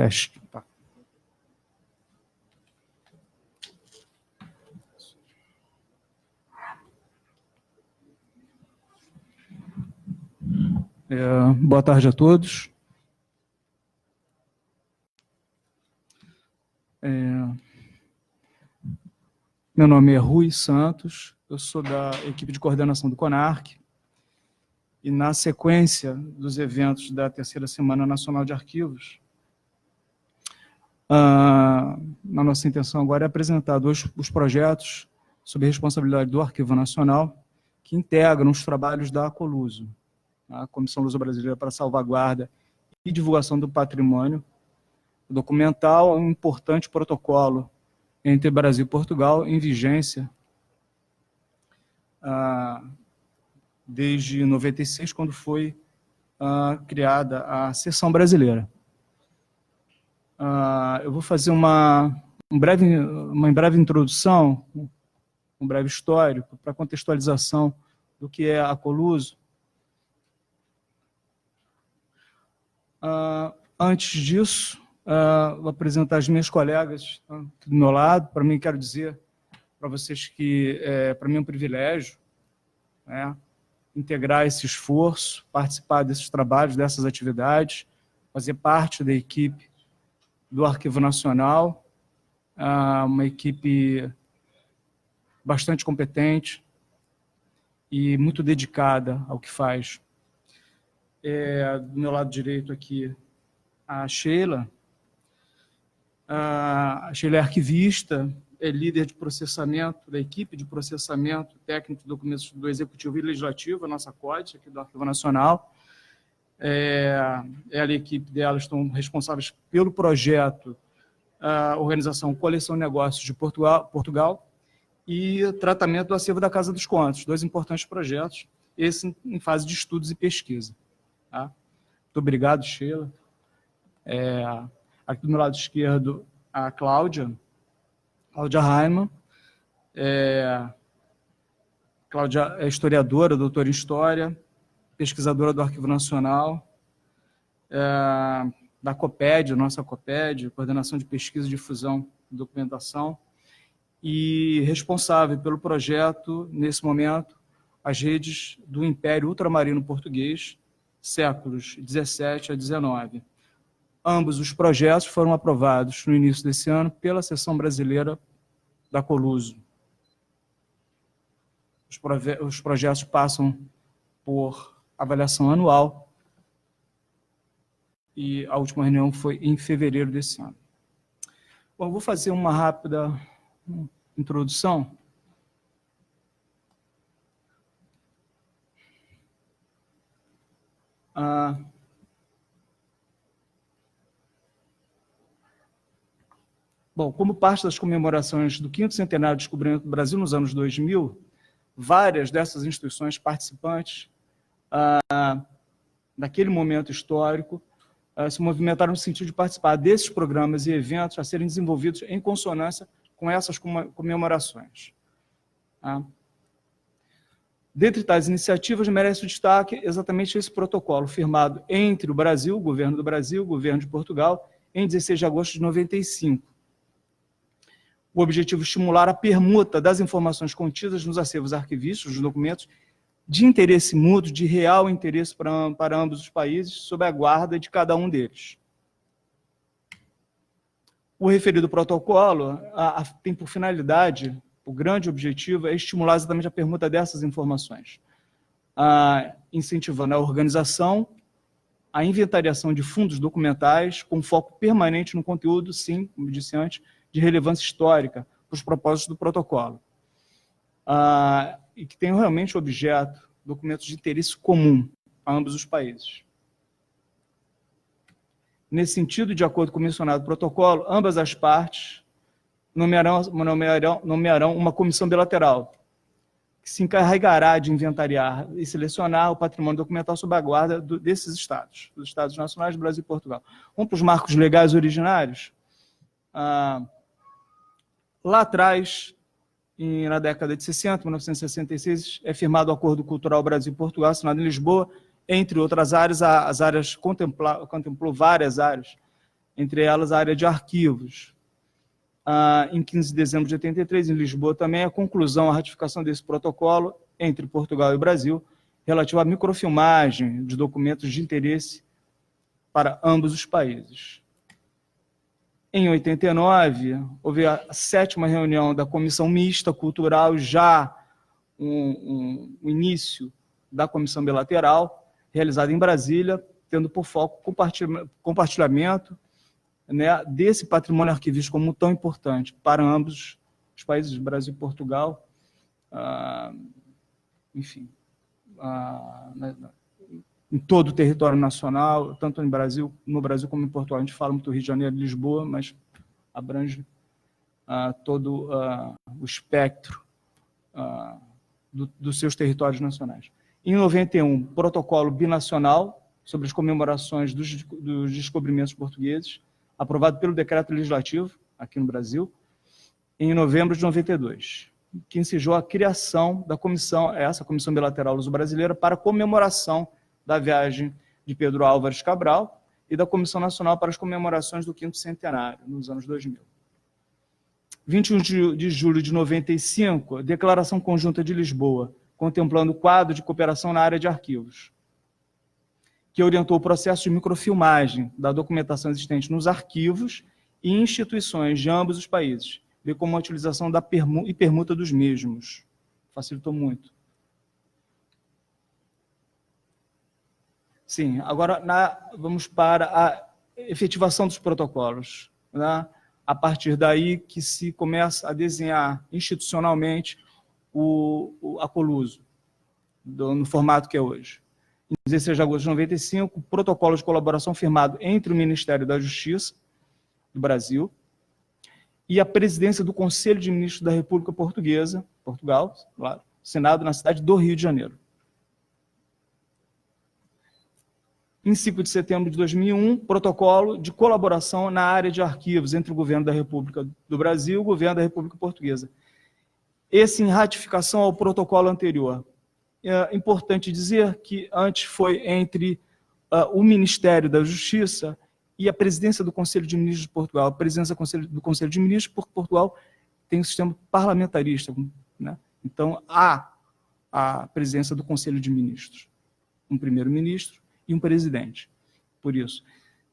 Teste. Tá. Boa tarde a todos. Meu nome é Rui Santos, eu sou da equipe de coordenação do CONARC, e na sequência dos eventos da terceira Semana Nacional de Arquivos, na nossa intenção agora é apresentar os projetos sob responsabilidade do Arquivo Nacional, que integram os trabalhos da Coluso, a Comissão Luso-Brasileira para a Salvaguarda e Divulgação do Patrimônio Documental, um importante protocolo entre Brasil e Portugal, em vigência desde 96, quando foi criada a seção brasileira. Eu vou fazer uma breve introdução, um breve histórico, para contextualização do que é a Coluso. Antes disso, vou apresentar as minhas colegas do meu lado. Para mim, quero dizer para vocês que, para mim, é um privilégio integrar esse esforço, participar desses trabalhos, dessas atividades, fazer parte da equipe do Arquivo Nacional, uma equipe bastante competente e muito dedicada ao que faz. Do meu lado direito aqui, a Sheila. A Sheila é arquivista, é líder de processamento, da equipe de processamento técnico de documentos do Executivo e Legislativo, a nossa CODE, aqui do Arquivo Nacional. Ela e a equipe dela estão responsáveis pelo projeto Organização Coleção Negócios de Portugal e tratamento do acervo da Casa dos Contos, dois importantes projetos, esse em fase de estudos e pesquisa. Tá? Muito obrigado, Sheila. Aqui do meu lado esquerdo, a Cláudia Raimann. Cláudia é historiadora, doutora em História, pesquisadora do Arquivo Nacional, da COPED, nossa COPED, Coordenação de Pesquisa, Difusão e Documentação, e responsável pelo projeto, nesse momento, as redes do Império Ultramarino Português, séculos 17 a 19. Ambos os projetos foram aprovados no início desse ano pela seção brasileira da Coluso. Os projetos passam por avaliação anual e a última reunião foi em fevereiro desse ano. Bom, vou fazer uma rápida introdução. Bom, como parte das comemorações do 5º centenário do descobrimento do Brasil nos anos 2000, várias dessas instituições participantes daquele momento histórico se movimentaram no sentido de participar desses programas e eventos a serem desenvolvidos em consonância com essas comemorações. Dentre tais iniciativas, merece o destaque exatamente esse protocolo firmado entre o Brasil, o governo do Brasil, o governo de Portugal, em 16 de agosto de 95. O objetivo é estimular a permuta das informações contidas nos acervos arquivísticos, dos documentos de interesse mútuo, de real interesse para ambos os países, sob a guarda de cada um deles. O referido protocolo tem por finalidade, o grande objetivo é estimular exatamente a permuta dessas informações, incentivando a organização, a inventariação de fundos documentais, com foco permanente no conteúdo, sim, como disse antes, de relevância histórica para os propósitos do protocolo, e que tenham realmente objeto documentos de interesse comum a ambos os países. Nesse sentido, de acordo com o mencionado protocolo, ambas as partes nomearão uma comissão bilateral, que se encarregará de inventariar e selecionar o patrimônio documental sob a guarda desses estados, dos Estados Nacionais do Brasil e Portugal. Vamos para os marcos legais originários. Lá atrás, na década de 60, 1966, é firmado o Acordo Cultural Brasil e Portugal, assinado em Lisboa, entre outras áreas, as áreas contemplou várias áreas entre elas a área de arquivos. Em 15 de dezembro de 83, em Lisboa também, a conclusão, a ratificação desse protocolo entre Portugal e o Brasil, relativo à microfilmagem de documentos de interesse para ambos os países. Em 89, houve a 7ª reunião da Comissão Mista Cultural, já um início da Comissão Bilateral, realizada em Brasília, tendo por foco compartilhamento, né, desse patrimônio arquivístico como tão importante para ambos os países, Brasil e Portugal, enfim, em todo o território nacional, tanto no Brasil como em Portugal. A gente fala muito do Rio de Janeiro e Lisboa, mas abrange todo o espectro dos seus territórios nacionais. Em 91, protocolo binacional sobre as comemorações dos descobrimentos portugueses, aprovado pelo decreto legislativo, aqui no Brasil, em novembro de 92, que ensejou a criação da comissão, essa Comissão Bilateral Luso-Brasileira, para comemoração da viagem de Pedro Álvares Cabral e da Comissão Nacional para as comemorações do 5º centenário, nos anos 2000. 21 de julho de 95, Declaração Conjunta de Lisboa, contemplando o quadro de cooperação na área de arquivos, que orientou o processo de microfilmagem da documentação existente nos arquivos e instituições de ambos os países, bem como a utilização da permuta dos mesmos. Facilitou muito. Sim, agora vamos para a efetivação dos protocolos, né? A partir daí que se começa a desenhar institucionalmente a Coluso, no formato que é hoje. Em 16 de agosto de 95, protocolo de colaboração firmado entre o Ministério da Justiça do Brasil e a presidência do Conselho de Ministros da República Portuguesa, Portugal, claro, Senado, na cidade do Rio de Janeiro. Em 5 de setembro de 2001, protocolo de colaboração na área de arquivos entre o Governo da República do Brasil e o Governo da República Portuguesa. Esse em ratificação ao protocolo anterior. É importante dizer que antes foi entre o Ministério da Justiça e a presidência do Conselho de Ministros de Portugal. A presidência do Conselho de Ministros, porque Portugal tem um sistema parlamentarista, né? Então, há a presidência do Conselho de Ministros, um primeiro-ministro e um presidente. Por isso,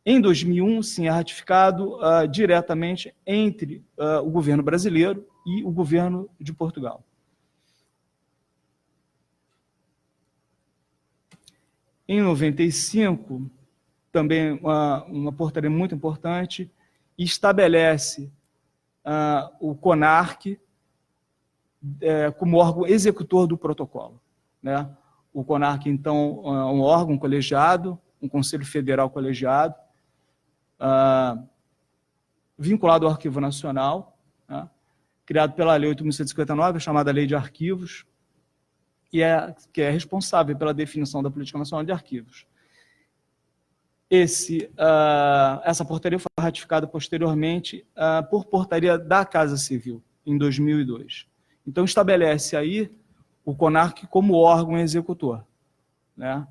em 2001, sim, é ratificado diretamente entre o governo brasileiro e o governo de Portugal. Em 95, também uma portaria muito importante, estabelece o CONARC como órgão executor do protocolo, né? O CONARC, então, é um órgão colegiado, um Conselho Federal colegiado, vinculado ao Arquivo Nacional, né? Criado pela Lei 8.159, chamada Lei de Arquivos, que é responsável pela definição da Política Nacional de Arquivos. Essa portaria foi ratificada posteriormente por portaria da Casa Civil, em 2002. Então, estabelece aí o CONARC como órgão executor, né?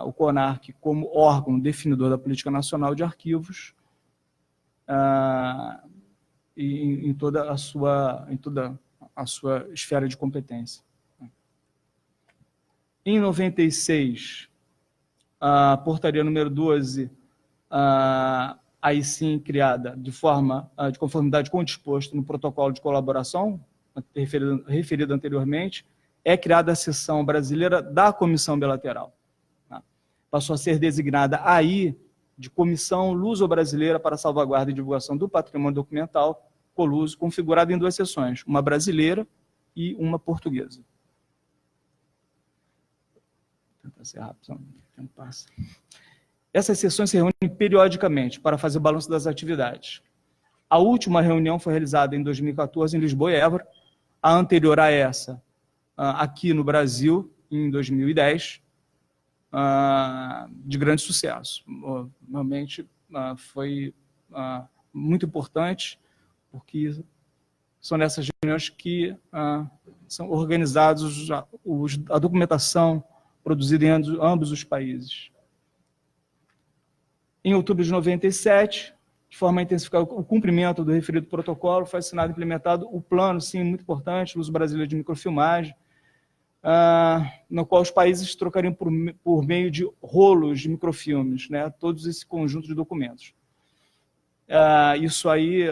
O CONARC como órgão definidor da Política Nacional de Arquivos em toda a sua esfera de competência. Em 96, a portaria número 12, aí sim criada de conformidade com o disposto no protocolo de colaboração, referido anteriormente, é criada a seção brasileira da Comissão Bilateral. Tá? Passou a ser designada aí de Comissão Luso-Brasileira para a Salvaguarda e Divulgação do Patrimônio Documental, COLUSO, configurada em 2 seções, uma brasileira e uma portuguesa. Vou tentar ser rápido, senão o tempo passa. Essas sessões se reúnem periodicamente para fazer o balanço das atividades. A última reunião foi realizada em 2014 em Lisboa e Évora, a anterior a essa, aqui no Brasil, em 2010, de grande sucesso. Realmente foi muito importante, porque são nessas reuniões que são organizados a documentação produzida em ambos os países. Em outubro de 97, de forma a intensificar o cumprimento do referido protocolo, foi assinado e implementado o plano, sim, muito importante, Uso Brasileiro de Microfilmagem, no qual os países trocariam por meio de rolos de microfilmes, né, todos esse conjunto de documentos. Isso aí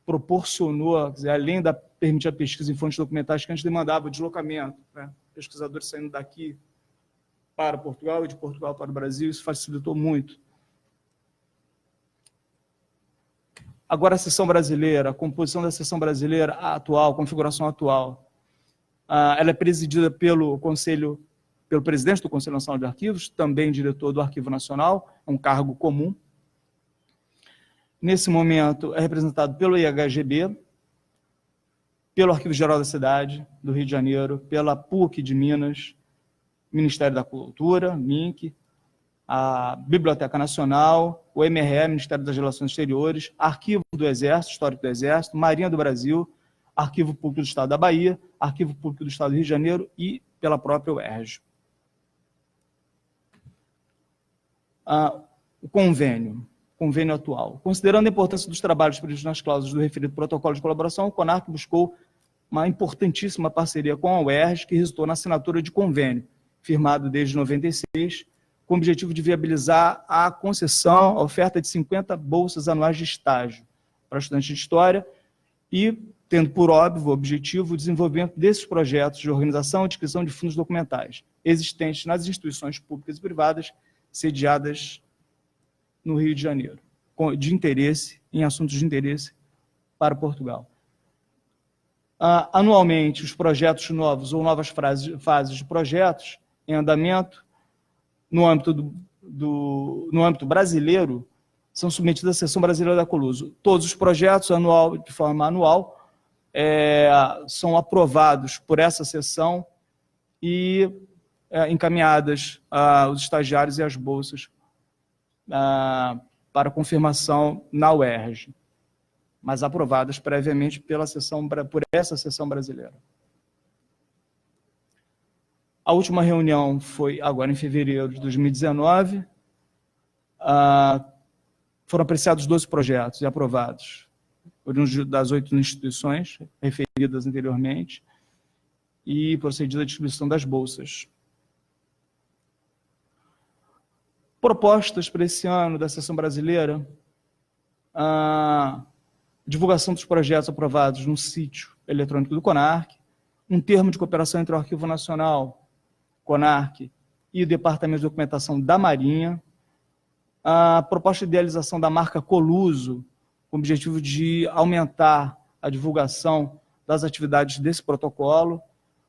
proporcionou, quer dizer, além da permitir a pesquisa em fontes documentais, que antes demandava o deslocamento, né, pesquisadores saindo daqui para Portugal e de Portugal para o Brasil, isso facilitou muito. Agora, a seção brasileira, a composição da seção brasileira atual, configuração atual, ela é presidida pelo presidente do Conselho Nacional de Arquivos, também diretor do Arquivo Nacional, um cargo comum. Nesse momento, é representado pelo IHGB, pelo Arquivo Geral da Cidade, do Rio de Janeiro, pela PUC de Minas, Ministério da Cultura, MINC, a Biblioteca Nacional, o MRE, Ministério das Relações Exteriores, Arquivo do Exército, Histórico do Exército, Marinha do Brasil, Arquivo Público do Estado da Bahia, Arquivo Público do Estado do Rio de Janeiro e pela própria UERJ. O convênio atual. Considerando a importância dos trabalhos previstos nas cláusulas do referido protocolo de colaboração, o CONARC buscou uma importantíssima parceria com a UERJ, que resultou na assinatura de convênio, firmado desde 96, com o objetivo de viabilizar a concessão, a oferta de 50 bolsas anuais de estágio para estudantes de História e, tendo por óbvio objetivo o desenvolvimento desses projetos de organização e descrição de fundos documentais existentes nas instituições públicas e privadas sediadas no Rio de Janeiro, de interesse, em assuntos de interesse para Portugal. Anualmente, os projetos novos ou novas fases de projetos em andamento, no âmbito brasileiro, são submetidos à Seção Brasileira da Coluso. Todos os projetos, de forma anual, são aprovados por essa seção e encaminhadas aos estagiários e às bolsas para confirmação na UERJ, mas aprovadas previamente por essa seção brasileira. A última reunião foi agora em fevereiro de 2019. Foram apreciados 12 projetos e aprovados das 8 instituições referidas anteriormente e procedida a distribuição das bolsas. Propostas para esse ano da seção brasileira: divulgação dos projetos aprovados no sítio eletrônico do CONARC, um termo de cooperação entre o Arquivo Nacional, CONARC e o Departamento de Documentação da Marinha, a proposta de idealização da marca Coluso, com o objetivo de aumentar a divulgação das atividades desse protocolo,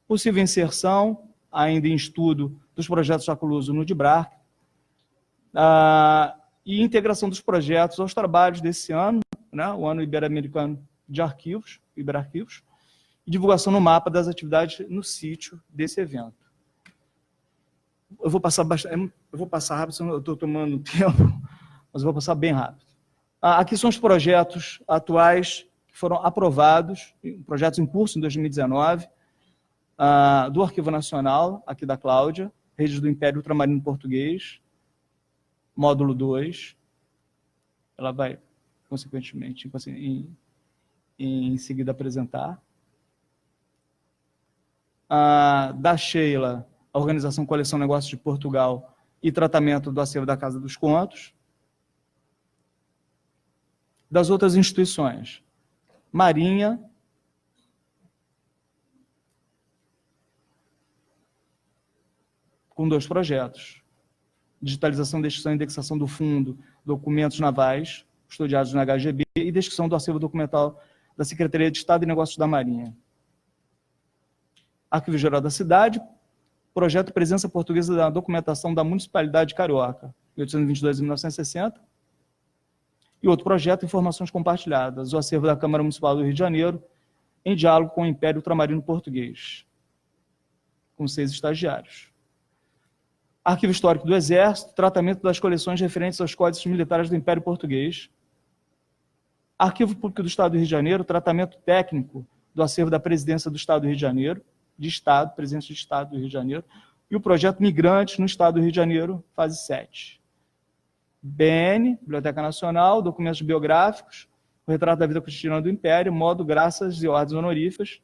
possível inserção, ainda em estudo, dos projetos da Coluso no DIBRARC, e integração dos projetos aos trabalhos desse ano, né, o Ano Ibero-Americano de Arquivos, Iberarquivos, e divulgação no mapa das atividades no sítio desse evento. Eu vou passar rápido, senão eu estou tomando tempo, mas eu vou passar bem rápido. Aqui são os projetos atuais que foram aprovados, projetos em curso em 2019, do Arquivo Nacional, aqui da Cláudia, Redes do Império Ultramarino Português, módulo 2. Ela vai, consequentemente, em seguida apresentar. Da Sheila, a Organização Coleção Negócios de Portugal e tratamento do acervo da Casa dos Contos. Das outras instituições, Marinha, com 2 projetos: digitalização, descrição e indexação do fundo, documentos navais, custodiados na HGB, e descrição do acervo documental da Secretaria de Estado e Negócios da Marinha. Arquivo Geral da Cidade, projeto Presença Portuguesa da Documentação da Municipalidade de Carioca, 1822 e 1960. E outro projeto, Informações Compartilhadas, o acervo da Câmara Municipal do Rio de Janeiro, em diálogo com o Império Ultramarino Português, com 6 estagiários. Arquivo Histórico do Exército, tratamento das coleções referentes aos códices militares do Império Português. Arquivo Público do Estado do Rio de Janeiro, tratamento técnico do acervo da Presidência do Estado do Rio de Janeiro, Presidência de Estado do Rio de Janeiro, e o projeto Migrantes no Estado do Rio de Janeiro, fase 7. BN, Biblioteca Nacional, documentos biográficos, o retrato da vida cotidiana do Império, modo, graças e ordens honoríficas,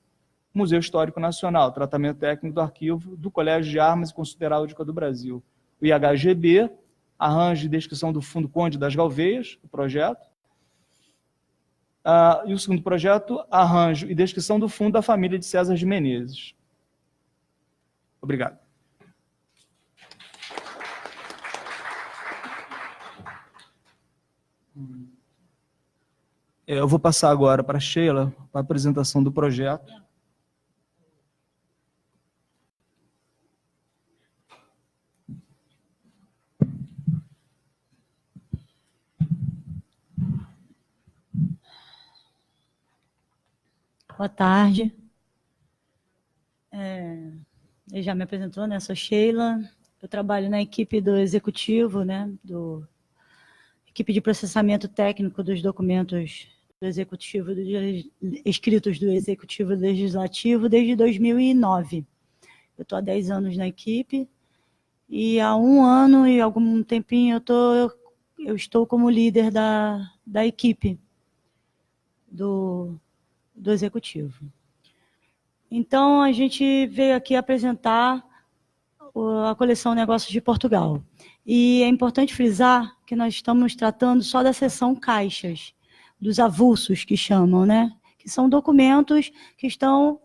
Museu Histórico Nacional, tratamento técnico do arquivo do Colégio de Armas e Consulta Heráldica do Brasil. O IHGB, arranjo e descrição do Fundo Conde das Galveias, o projeto. E o segundo projeto, arranjo e descrição do Fundo da Família de César de Menezes. Obrigado. Eu vou passar agora para a Sheila, para a apresentação do projeto. Boa tarde. Ele já me apresentou, né? Sou Sheila. Eu trabalho na equipe do Executivo, né? Equipe de processamento técnico dos documentos do Executivo, escritos do Executivo Legislativo desde 2009. Eu estou há 10 anos na equipe e há 1 ano e algum tempinho eu estou como líder da equipe do Executivo. Então, a gente veio aqui apresentar a coleção Negócios de Portugal. E é importante frisar que nós estamos tratando só da seção caixas, dos avulsos que chamam, né? Que são documentos que estão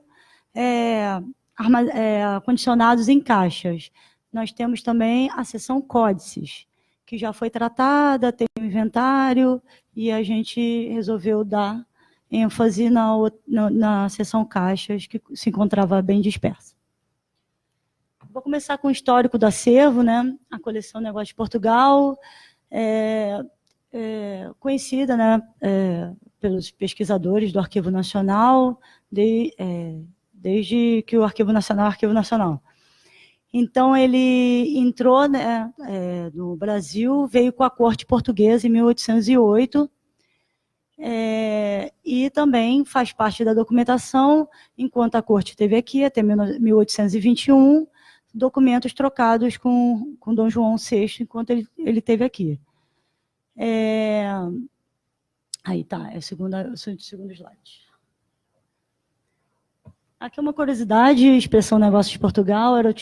condicionados em caixas. Nós temos também a seção códices, que já foi tratada, tem um inventário, e a gente resolveu dar ênfase na seção caixas, que se encontrava bem dispersa. Vou começar com o histórico do acervo, né? A coleção Negócios de Portugal, conhecida, né, pelos pesquisadores do Arquivo Nacional, desde que o Arquivo Nacional é Arquivo Nacional. Então, ele entrou, né, no Brasil, veio com a Corte Portuguesa em 1808, e também faz parte da documentação, enquanto a Corte esteve aqui, até 1821, documentos trocados com Dom João VI, enquanto ele esteve aqui. Aí tá, é o segundo slide. Aqui é uma curiosidade, a expressão Negócios de Portugal era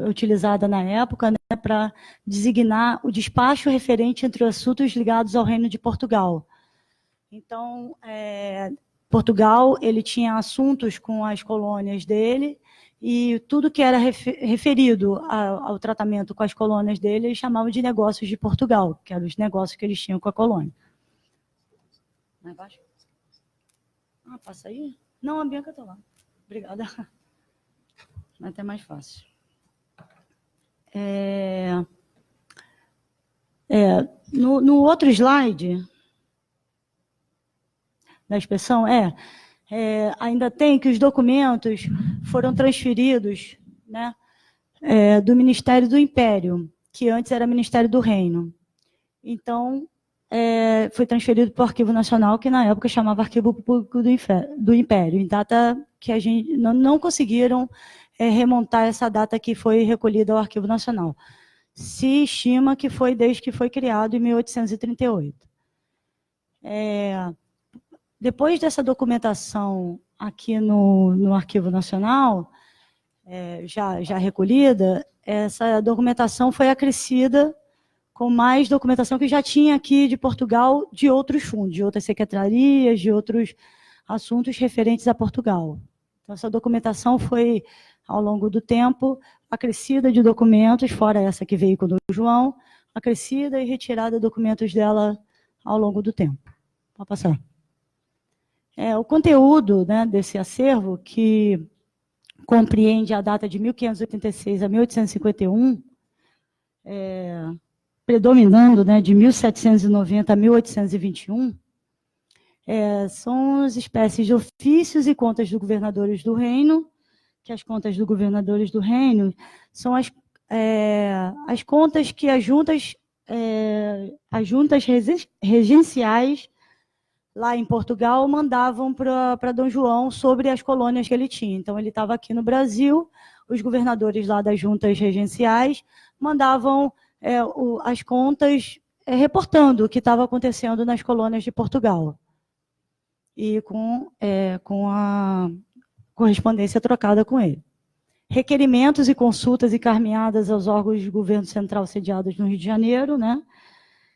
utilizada na época, né, para designar o despacho referente entre assuntos ligados ao Reino de Portugal. Então, Portugal, ele tinha assuntos com as colônias dele, e tudo que era referido ao tratamento com as colônias dele, eles chamavam de Negócios de Portugal, que eram os negócios que eles tinham com a colônia. Mais baixo? Passa aí? Não, a Bianca está lá. Obrigada. Vai até mais fácil. No outro slide da inspeção, ainda tem que os documentos foram transferidos, né, do Ministério do Império, que antes era Ministério do Reino. Então, foi transferido para o Arquivo Nacional, que na época chamava Arquivo Público do Império, em data que a gente não conseguiram remontar essa data que foi recolhida ao Arquivo Nacional. Se estima que foi desde que foi criado, em 1838. Depois dessa documentação aqui no Arquivo Nacional, já recolhida, essa documentação foi acrescida com mais documentação que já tinha aqui de Portugal, de outros fundos, de outras secretarias, de outros assuntos referentes a Portugal. Então, essa documentação foi, ao longo do tempo, acrescida de documentos, fora essa que veio com o Dom João, acrescida e retirada documentos dela ao longo do tempo. Pode passar. O conteúdo, né, desse acervo, que compreende a data de 1586 a 1851, predominando, né, de 1790 a 1821, são as espécies de ofícios e contas dos governadores do reino, que as contas dos governadores do reino são as contas que as juntas regenciais lá em Portugal mandavam para Dom João sobre as colônias que ele tinha. Então, ele estava aqui no Brasil, os governadores lá das juntas regenciais mandavam as contas reportando o que estava acontecendo nas colônias de Portugal, e com a correspondência trocada com ele. Requerimentos e consultas encaminhadas aos órgãos de governo central sediados no Rio de Janeiro, né,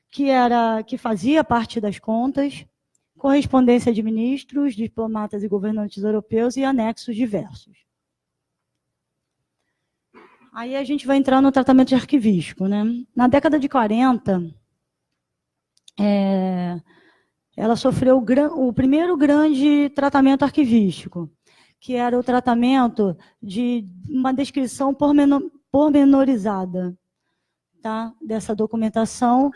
que fazia parte das contas, correspondência de ministros, diplomatas e governantes europeus e anexos diversos. Aí a gente vai entrar no tratamento de arquivístico, né? Na década de 40, ela sofreu o primeiro grande tratamento arquivístico, que era o tratamento de uma descrição pormenorizada, tá, dessa documentação,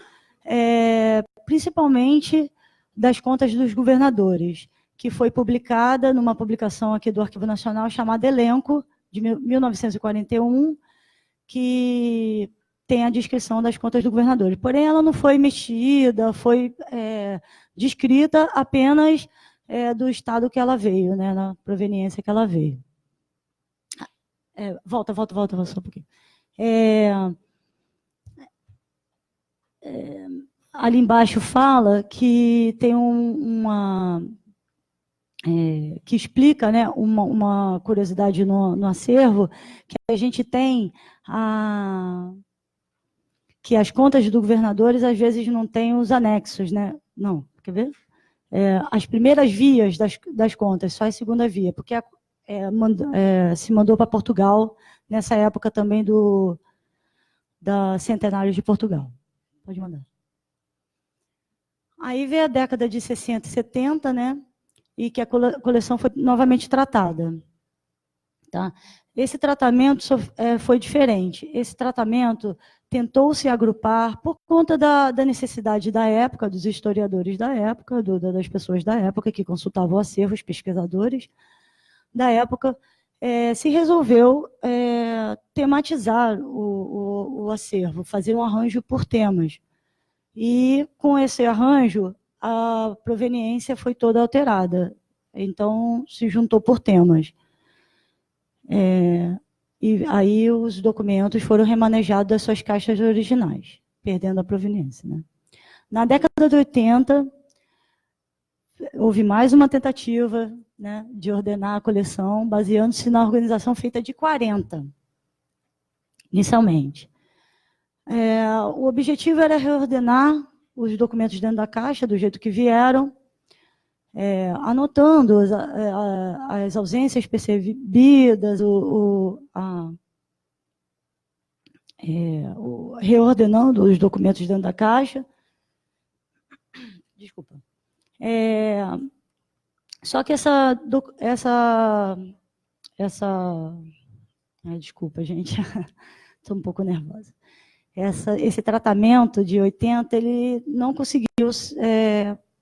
principalmente das contas dos governadores, que foi publicada numa publicação aqui do Arquivo Nacional chamada Elenco, de 1941, que tem a descrição das contas do governador. Porém, ela não foi mexida, foi descrita apenas do estado que ela veio, né, na proveniência que ela veio. Volta só um pouquinho. Ali embaixo fala que tem que explica, né, uma curiosidade no acervo, que a gente tem que as contas dos governadores às vezes não têm os anexos, né? Não, quer ver? As primeiras vias das contas, só a segunda via, porque se mandou para Portugal nessa época também da Centenário de Portugal. Pode mandar. Aí veio a década de 60 e 70, né? E que a coleção foi novamente tratada. Tá? Esse tratamento foi diferente. Esse tratamento tentou-se agrupar por conta da necessidade da época, dos historiadores da época, das pessoas da época que consultavam o acervo, os pesquisadores da época, se resolveu tematizar o acervo, fazer um arranjo por temas. E, com esse arranjo, a proveniência foi toda alterada. Então, se juntou por temas. E aí os documentos foram remanejados das suas caixas originais, perdendo a proveniência, né? Na década de 80, houve mais uma tentativa, né, de ordenar a coleção, baseando-se na organização feita de 40, inicialmente. O objetivo era reordenar os documentos dentro da caixa, do jeito que vieram, anotando as ausências percebidas, reordenando os documentos dentro da caixa. Desculpa. Só que desculpa, gente, estou um pouco nervosa. Esse tratamento de 80, ele não conseguiu,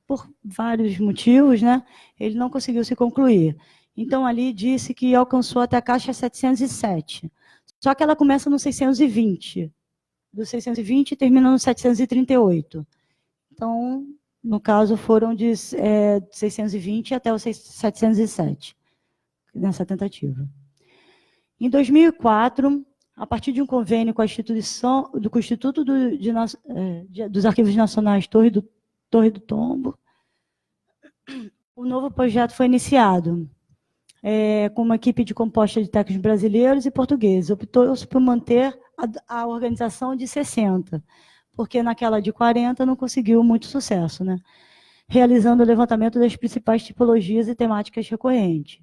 por vários motivos, né? Ele não conseguiu se concluir. Então, ali disse que alcançou até a caixa 707. Só que ela começa no 620. Do 620 termina no 738. Então, no caso, foram de 620 até o 707, nessa tentativa. Em 2004, a partir de um convênio com a instituição, com o Instituto dos Arquivos Nacionais Torre do Tombo, o novo projeto foi iniciado, com uma equipe composta de técnicos brasileiros e portugueses. Optou-se por manter a organização de 60, porque naquela de 40 não conseguiu muito sucesso, né? Realizando o levantamento das principais tipologias e temáticas recorrentes.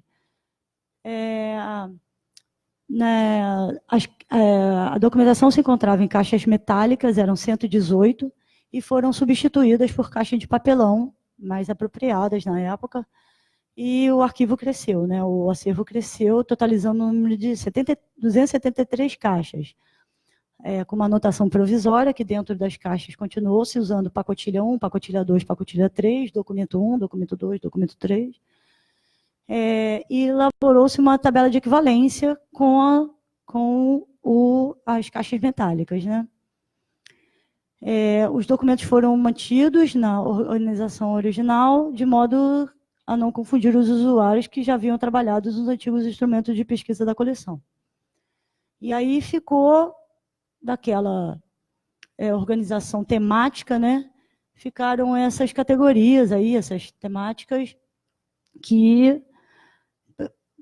A documentação se encontrava em caixas metálicas, eram 118, e foram substituídas por caixas de papelão, mais apropriadas na época, e o arquivo cresceu, né? O acervo cresceu, totalizando um número de 273 caixas, com uma anotação provisória, que dentro das caixas continuou-se usando pacotilha 1, pacotilha 2, pacotilha 3, documento 1, documento 2, documento 3, e elaborou-se uma tabela de equivalência com as caixas metálicas, né? Os documentos foram mantidos na organização original, de modo a não confundir os usuários que já haviam trabalhado nos antigos instrumentos de pesquisa da coleção. E aí ficou daquela organização temática, né, ficaram essas categorias aí, essas temáticas que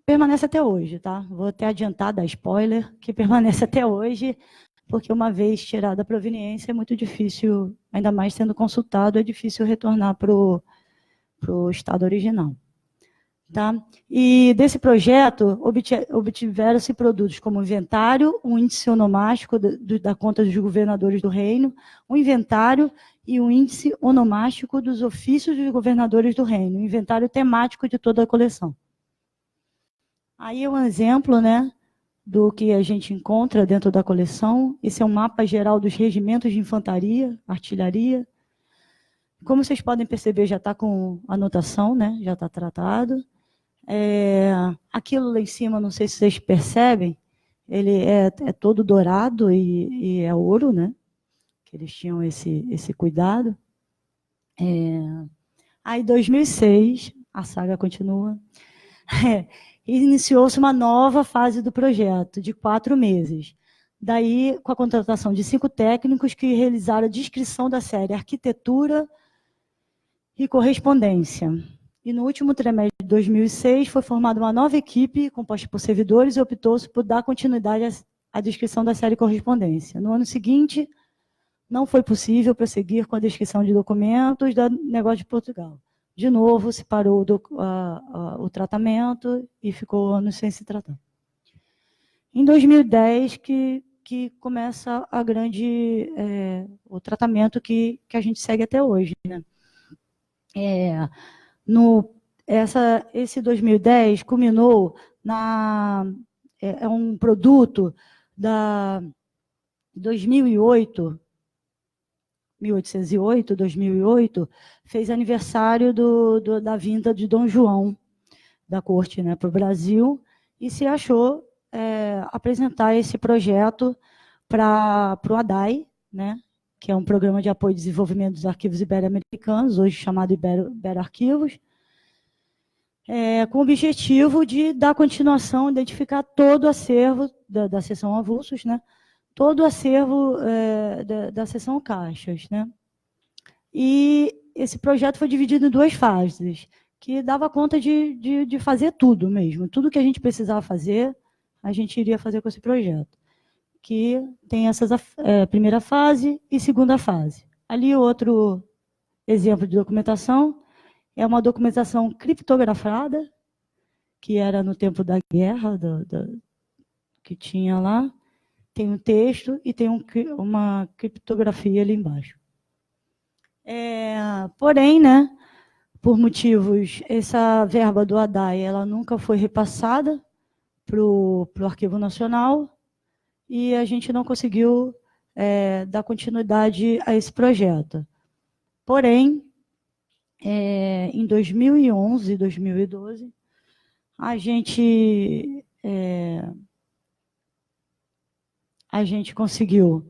permanece até hoje, tá? Vou até adiantar, dar spoiler, que permanece até hoje, porque uma vez tirada a proveniência é muito difícil, ainda mais sendo consultado, é difícil retornar para o estado original. Tá? E desse projeto obtiveram-se produtos como inventário, um índice onomástico da conta dos governadores do reino, um inventário e um índice onomástico dos ofícios dos governadores do reino, um inventário temático de toda a coleção. Aí é um exemplo, né, do que a gente encontra dentro da coleção. Esse é um mapa geral dos regimentos de infantaria, artilharia. Como vocês podem perceber, já está com anotação, né, já está tratado. Aquilo lá em cima, não sei se vocês percebem, ele é todo dourado e é ouro, né? Que eles tinham esse cuidado. Aí, em 2006, a saga continua, iniciou-se uma nova fase do projeto, de 4 meses. Daí, com a contratação de 5 técnicos que realizaram a descrição da série Arquitetura e Correspondência. E no último trimestre de 2006 foi formada uma nova equipe composta por servidores e optou-se por dar continuidade à descrição da série Correspondência. No ano seguinte, não foi possível prosseguir com a descrição de documentos do negócio de Portugal. De novo, se parou o tratamento e ficou anos sem se tratar. Em 2010, que começa o tratamento que a gente segue até hoje, né? Esse 2010 culminou um produto da 1808, fez aniversário da vinda de Dom João da corte, né, para o Brasil, e se achou apresentar esse projeto para o ADAI, né, que é um programa de apoio e desenvolvimento dos arquivos ibero-americanos, hoje chamado Ibero-Arquivos, com o objetivo de dar continuação, identificar todo o acervo da seção avulsos, né? Todo o acervo da seção caixas. Né? E esse projeto foi dividido em 2 fases, que dava conta de fazer tudo mesmo. Tudo que a gente precisava fazer, a gente iria fazer com esse projeto, que tem essa primeira fase e segunda fase. Ali, outro exemplo de documentação é uma documentação criptografada, que era no tempo da guerra, que tinha lá. Tem um texto e tem uma criptografia ali embaixo. Porém, né, por motivos, essa verba do ADAI ela nunca foi repassada para o Arquivo Nacional e a gente não conseguiu dar continuidade a esse projeto. Porém, em 2011 e 2012, a gente conseguiu,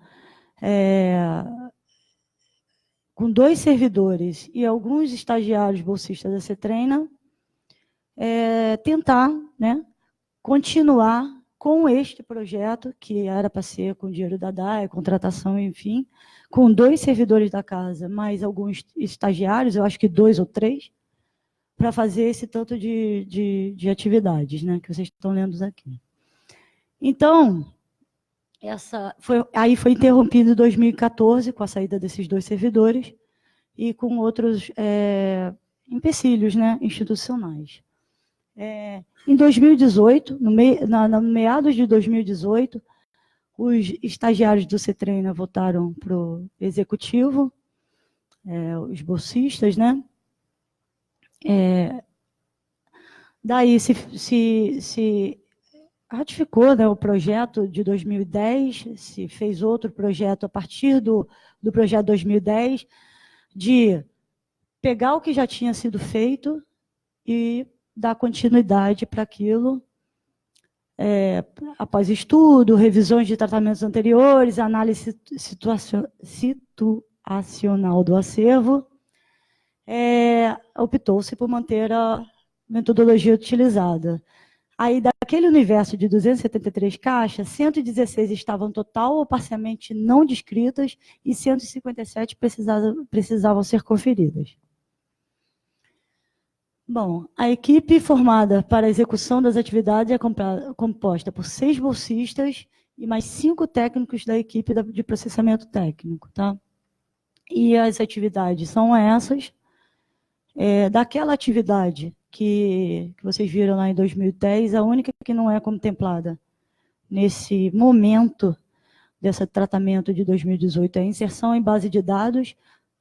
com 2 servidores e alguns estagiários bolsistas da CETREINA, tentar, né, continuar com este projeto, que era para ser com dinheiro da DAE, contratação, enfim, com 2 servidores da casa, mais alguns estagiários, eu acho que 2 ou 3, para fazer esse tanto de atividades, né, que vocês estão lendo aqui. Então, aí foi interrompido em 2014, com a saída desses 2 servidores, e com outros empecilhos, né, institucionais. Em 2018, no meados de 2018, os estagiários do CETREINA voltaram para o executivo, os bolsistas, né? Daí se ratificou, né, o projeto de 2010, se fez outro projeto a partir do projeto 2010, de pegar o que já tinha sido feito e dar continuidade para aquilo, após estudo, revisões de tratamentos anteriores, análise situacional do acervo, optou-se por manter a metodologia utilizada. Aí, daquele universo de 273 caixas, 116 estavam total ou parcialmente não descritas e 157 precisavam ser conferidas. Bom, a equipe formada para a execução das atividades é composta por 6 bolsistas e mais 5 técnicos da equipe de processamento técnico, tá? E as atividades são essas. Daquela atividade que vocês viram lá em 2010, a única que não é contemplada nesse momento desse tratamento de 2018 é a inserção em base de dados.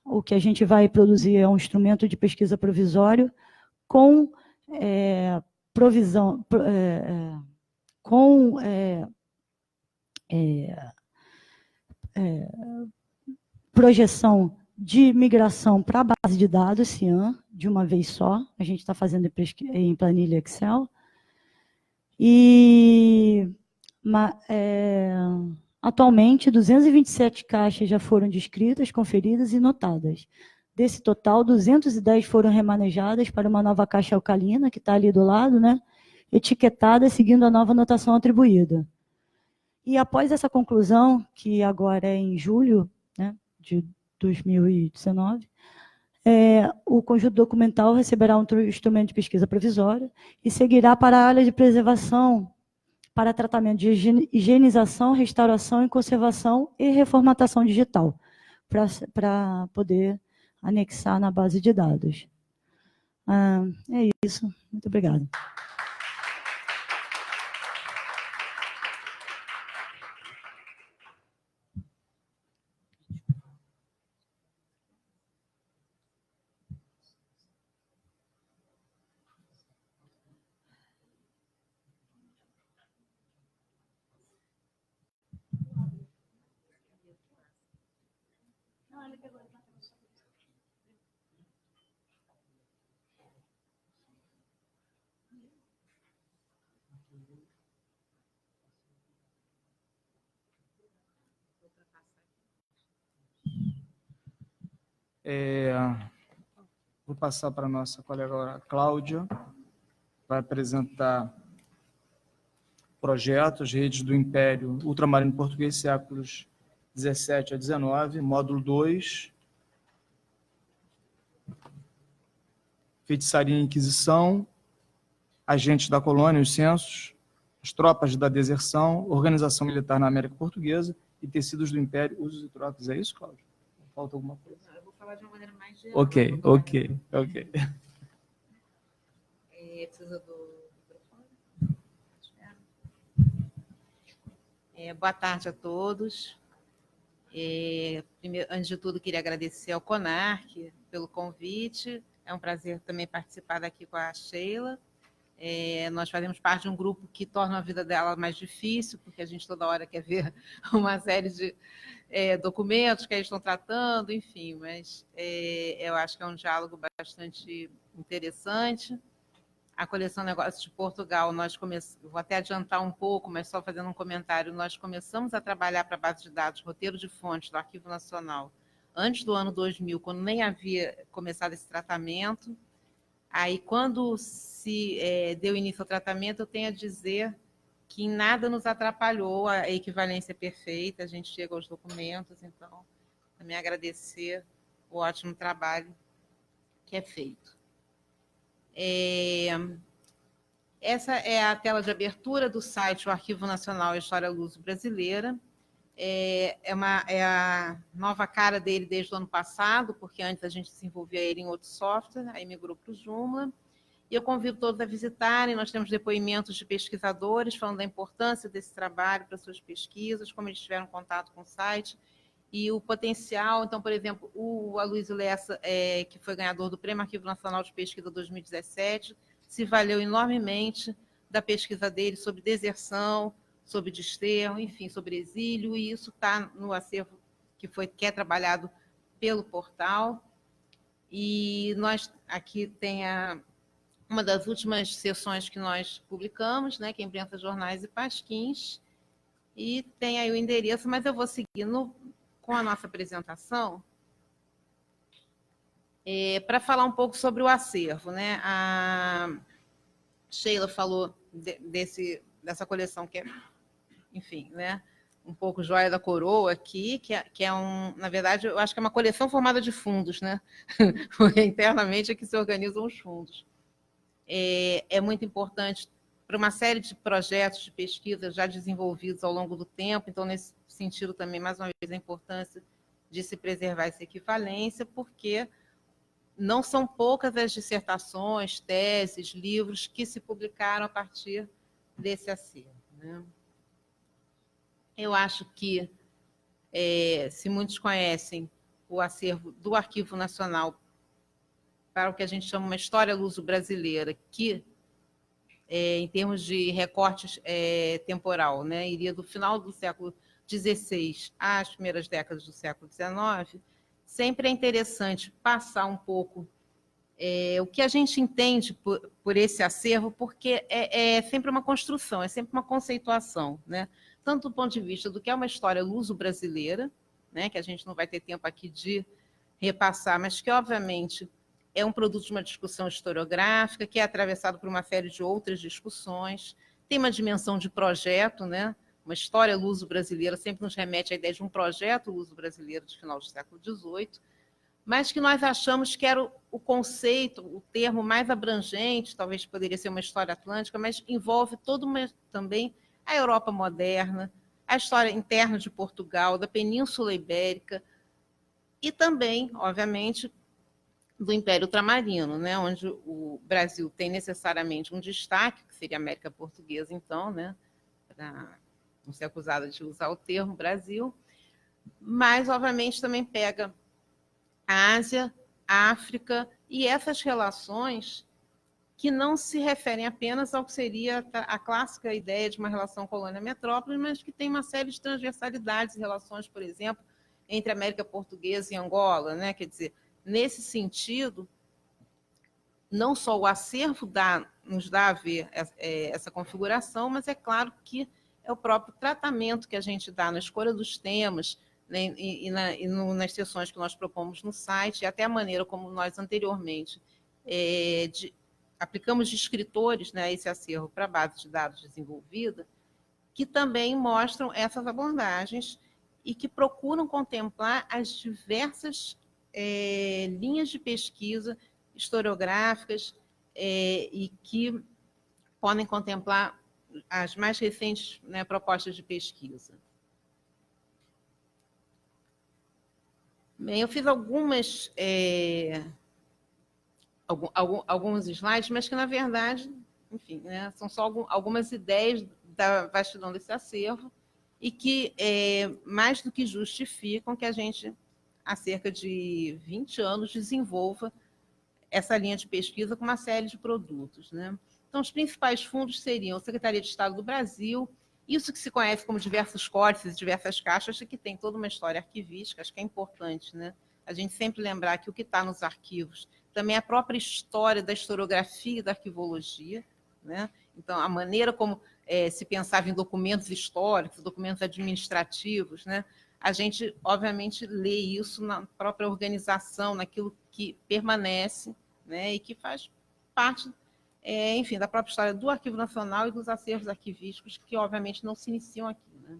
O que a gente vai produzir é um instrumento de pesquisa provisório com provisão, com projeção de migração para a base de dados, CIAN, de uma vez só. A gente está fazendo em planilha Excel. E atualmente, 227 caixas já foram descritas, conferidas e notadas. Desse total, 210 foram remanejadas para uma nova caixa alcalina, que está ali do lado, né? Etiquetada, seguindo a nova notação atribuída. E após essa conclusão, que agora é em julho, né, de 2019, o conjunto documental receberá um instrumento de pesquisa provisória e seguirá para a área de preservação, para tratamento de higienização, restauração e conservação e reformatação digital, para poder anexar na base de dados. É isso. Muito obrigada. Vou passar para a nossa colega Cláudia, vai apresentar projetos, redes do Império Ultramarino Português, séculos 17 a 19, módulo 2, feitiçaria e inquisição, agentes da colônia, os censos, as tropas da deserção, organização militar na América Portuguesa e tecidos do Império, usos e trocas. É isso, Cláudio? Falta alguma coisa? Não, eu vou falar de uma maneira mais geral. Ok. Precisa do microfone? Boa tarde a todos. Primeiro, antes de tudo, queria agradecer ao CONARC pelo convite. É um prazer também participar daqui com a Sheila. Nós fazemos parte de um grupo que torna a vida dela mais difícil, porque a gente toda hora quer ver uma série de documentos que eles estão tratando, enfim, mas eu acho que é um diálogo bastante interessante. A coleção Negócios de Portugal, vou até adiantar um pouco, mas só fazendo um comentário, nós começamos a trabalhar para a base de dados, roteiro de fontes do Arquivo Nacional, antes do ano 2000, quando nem havia começado esse tratamento. Aí, quando se deu início ao tratamento, eu tenho a dizer que em nada nos atrapalhou a equivalência perfeita, a gente chega aos documentos, então, também agradecer o ótimo trabalho que é feito. Essa é a tela de abertura do site, o Arquivo Nacional História Luso Brasileira. É a nova cara dele desde o ano passado, porque antes a gente desenvolvia ele em outro software, aí migrou para o Joomla. E eu convido todos a visitarem, nós temos depoimentos de pesquisadores falando da importância desse trabalho para suas pesquisas, como eles tiveram contato com o site, e o potencial. Então, por exemplo, o Aloysio Lessa, que foi ganhador do Prêmio Arquivo Nacional de Pesquisa 2017, se valeu enormemente da pesquisa dele sobre deserção, sobre desterro, enfim, sobre exílio, e isso está no acervo que é trabalhado pelo portal. E nós aqui tem uma das últimas sessões que nós publicamos, né, que é Imprensa, Jornais e Pasquins, e tem aí o endereço, mas eu vou seguir com a nossa apresentação para falar um pouco sobre o acervo, né? A Sheila falou dessa coleção que é, enfim, né, um pouco joia da coroa aqui, que é na verdade, eu acho que é uma coleção formada de fundos, né? Porque internamente é que se organizam os fundos. É muito importante para uma série de projetos de pesquisa já desenvolvidos ao longo do tempo, então, nesse sentido também, mais uma vez, a importância de se preservar essa equivalência, porque não são poucas as dissertações, teses, livros que se publicaram a partir desse acervo, né? Eu acho que, se muitos conhecem o acervo do Arquivo Nacional para o que a gente chama uma história luso-brasileira, que, em termos de recorte temporal, né, iria do final do século XVI às primeiras décadas do século XIX, sempre é interessante passar um pouco o que a gente entende por esse acervo, porque é sempre uma construção, é sempre uma conceituação, né? Tanto do ponto de vista do que é uma história luso-brasileira, né, que a gente não vai ter tempo aqui de repassar, mas que, obviamente, é um produto de uma discussão historiográfica, que é atravessado por uma série de outras discussões, tem uma dimensão de projeto, né? Uma história luso-brasileira sempre nos remete à ideia de um projeto luso-brasileiro de final do século XVIII, mas que nós achamos que era o conceito, o termo mais abrangente, talvez poderia ser uma história atlântica, mas envolve também a Europa moderna, a história interna de Portugal, da Península Ibérica e também, obviamente, do Império Ultramarino, né, onde o Brasil tem necessariamente um destaque, que seria a América Portuguesa, então, né, para não ser acusada de usar o termo Brasil, mas, obviamente, também pega a Ásia, a África e essas relações que não se referem apenas ao que seria a clássica ideia de uma relação colônia-metrópole, mas que tem uma série de transversalidades e relações, por exemplo, entre a América Portuguesa e Angola, né? Quer dizer, nesse sentido, não só o acervo nos dá a ver essa configuração, mas é claro que é o próprio tratamento que a gente dá na escolha dos temas, né, nas sessões que nós propomos no site, e até a maneira como nós anteriormente aplicamos de escritores, né, esse acervo para a base de dados desenvolvida, que também mostram essas abordagens e que procuram contemplar as diversas linhas de pesquisa historiográficas e que podem contemplar as mais recentes, né, propostas de pesquisa. Bem, eu fiz alguns slides, mas que, na verdade, enfim, né, são só algumas ideias da vastidão desse acervo e que mais do que justificam que a gente, há cerca de 20 anos, desenvolva essa linha de pesquisa com uma série de produtos, né? Então, os principais fundos seriam a Secretaria de Estado do Brasil, isso que se conhece como diversos códices, diversas caixas, que tem toda uma história arquivística, acho que é importante, né? A gente sempre lembrar que o que está nos arquivos também é a própria história da historiografia e da arquivologia, né? Então, a maneira como se pensava em documentos históricos, documentos administrativos, né? A gente, obviamente, lê isso na própria organização, naquilo que permanece, né? E que faz parte, enfim, da própria história do Arquivo Nacional e dos acervos arquivísticos, que, obviamente, não se iniciam aqui, né?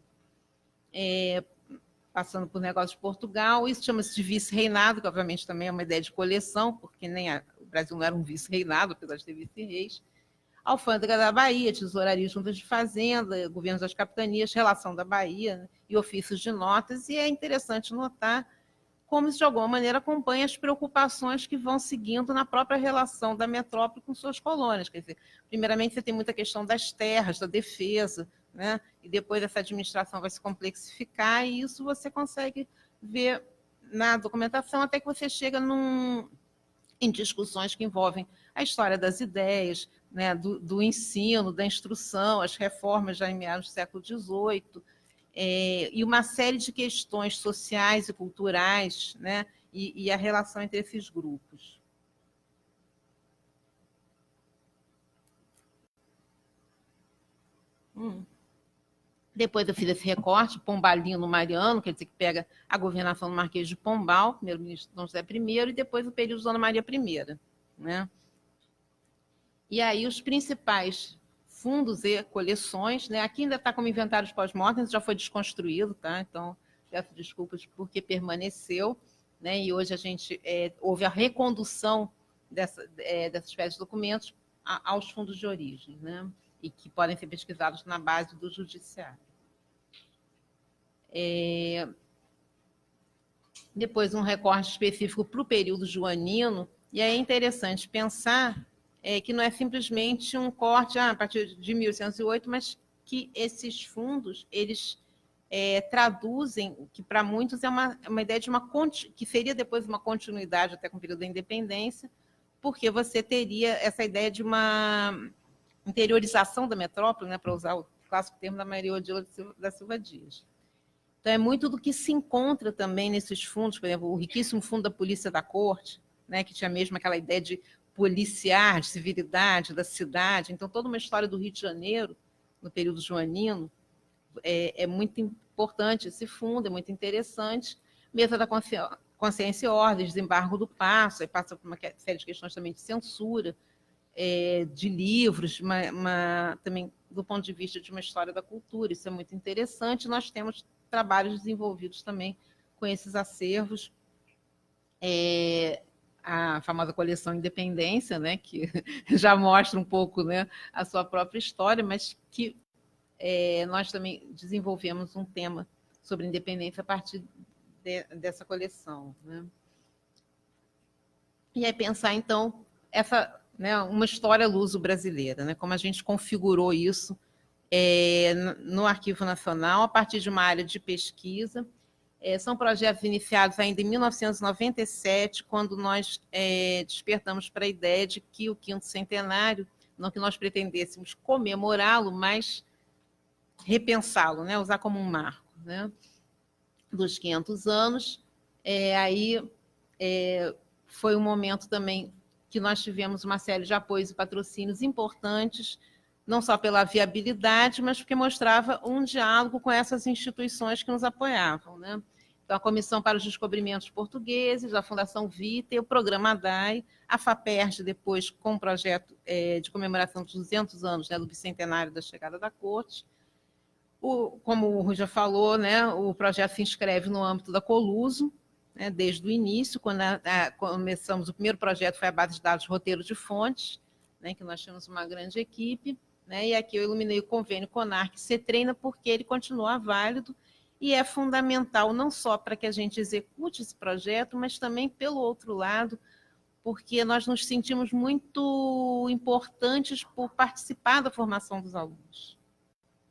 Passando por negócios de Portugal, isso chama-se de vice-reinado, que, obviamente, também é uma ideia de coleção, porque o Brasil não era um vice-reinado, apesar de ter vice-reis. Alfândega da Bahia, tesouraria, juntas de fazenda, governos das capitanias, relação da Bahia, né, e ofícios de notas, e é interessante notar como isso, de alguma maneira, acompanha as preocupações que vão seguindo na própria relação da metrópole com suas colônias. Quer dizer, primeiramente, você tem muita questão das terras, da defesa, né, e depois essa administração vai se complexificar, e isso você consegue ver na documentação, até que você chega em discussões que envolvem a história das ideias, né, do ensino, da instrução, as reformas já em meados do século XVIII, e uma série de questões sociais e culturais, né, e a relação entre esses grupos. Depois eu fiz esse recorte, Pombalino Mariano, quer dizer que pega a governação do Marquês de Pombal, primeiro-ministro Dom José I, e depois o período de Dona Maria I, né? E aí os principais fundos e coleções, né? Aqui ainda está como inventários pós-mortem, já foi desconstruído, tá? Então, peço desculpas porque permaneceu, né? E hoje a gente houve a recondução dessa espécie de documentos aos fundos de origem, né? E que podem ser pesquisados na base do judiciário. Depois, um recorte específico para o período joanino, e aí é interessante pensar que não é simplesmente um corte a partir de 1808, mas que esses fundos, eles traduzem, que para muitos é uma ideia de que seria depois uma continuidade até com o período da independência, porque você teria essa ideia de uma interiorização da metrópole, né, para usar o clássico termo da Maria Odila da Silva Dias. Então, é muito do que se encontra também nesses fundos, por exemplo, o riquíssimo fundo da Polícia da Corte, né, que tinha mesmo aquela ideia de policiar, de civilidade da cidade. Então, toda uma história do Rio de Janeiro, no período joanino, é muito importante esse fundo, é muito interessante. Mesa da Consciência e Ordem, Desembargo do Paço, aí passa por uma série de questões também de censura, de livros, também do ponto de vista de uma história da cultura. Isso é muito interessante. Nós temos trabalhos desenvolvidos também com esses acervos. A famosa coleção Independência, né, que já mostra um pouco, né, a sua própria história, mas que nós também desenvolvemos um tema sobre independência a partir dessa coleção, né? E aí pensar, então, uma história luso-brasileira, né, como a gente configurou isso no Arquivo Nacional, a partir de uma área de pesquisa. São projetos iniciados ainda em 1997, quando nós despertamos para a ideia de que o 5º centenário, não que nós pretendêssemos comemorá-lo, mas repensá-lo, né? Usar como um marco, né? Dos 500 anos. Foi um momento também que nós tivemos uma série de apoios e patrocínios importantes, não só pela viabilidade, mas porque mostrava um diálogo com essas instituições que nos apoiavam, né? Então, a Comissão para os Descobrimentos Portugueses, a Fundação Vita, o Programa ADAI, a FAPERJ, depois com o projeto de comemoração dos 200 anos, né, do bicentenário da chegada da Corte. Como o Rui já falou, né, o projeto se inscreve no âmbito da Coluso, né, desde o início, quando começamos, o primeiro projeto foi a base de dados roteiro de fontes, né, que nós tínhamos uma grande equipe, né, e aqui eu iluminei o convênio CONARC CETREINA, porque ele continua válido e é fundamental não só para que a gente execute esse projeto, mas também, pelo outro lado, porque nós nos sentimos muito importantes por participar da formação dos alunos,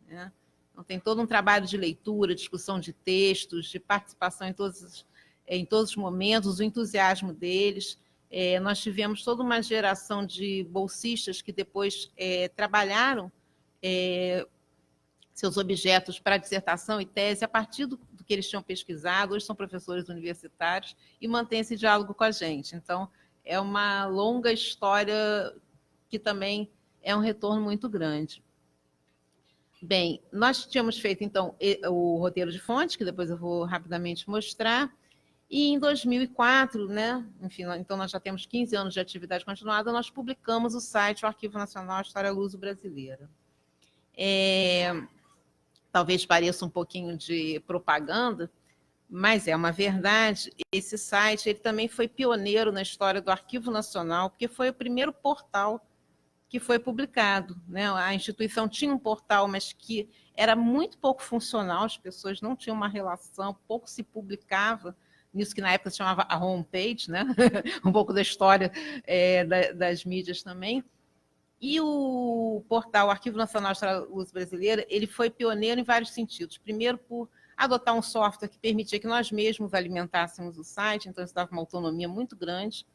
né? Então, tem todo um trabalho de leitura, discussão de textos, de participação em todos os momentos, o entusiasmo deles. Nós tivemos toda uma geração de bolsistas que depois trabalharam seus objetos para dissertação e tese a partir do que eles tinham pesquisado. Hoje são professores universitários e mantêm esse diálogo com a gente. Então, é uma longa história que também é um retorno muito grande. Bem, nós tínhamos feito, então, o roteiro de fonte, que depois eu vou rapidamente mostrar, e em 2004, né, enfim, então nós já temos 15 anos de atividade continuada, nós publicamos o site, o Arquivo Nacional História Luso-Brasileira. Talvez pareça um pouquinho de propaganda, mas é uma verdade. Esse site ele também foi pioneiro na história do Arquivo Nacional, porque foi o primeiro portal que foi publicado, né? A instituição tinha um portal, mas que era muito pouco funcional, as pessoas não tinham uma relação, pouco se publicava nisso que na época se chamava a homepage, né? Um pouco da história das mídias também. E o portal Arquivo Nacional de História Luso-Brasileira, ele foi pioneiro em vários sentidos. Primeiro, por adotar um software que permitia que nós mesmos alimentássemos o site, então isso dava uma autonomia muito grande.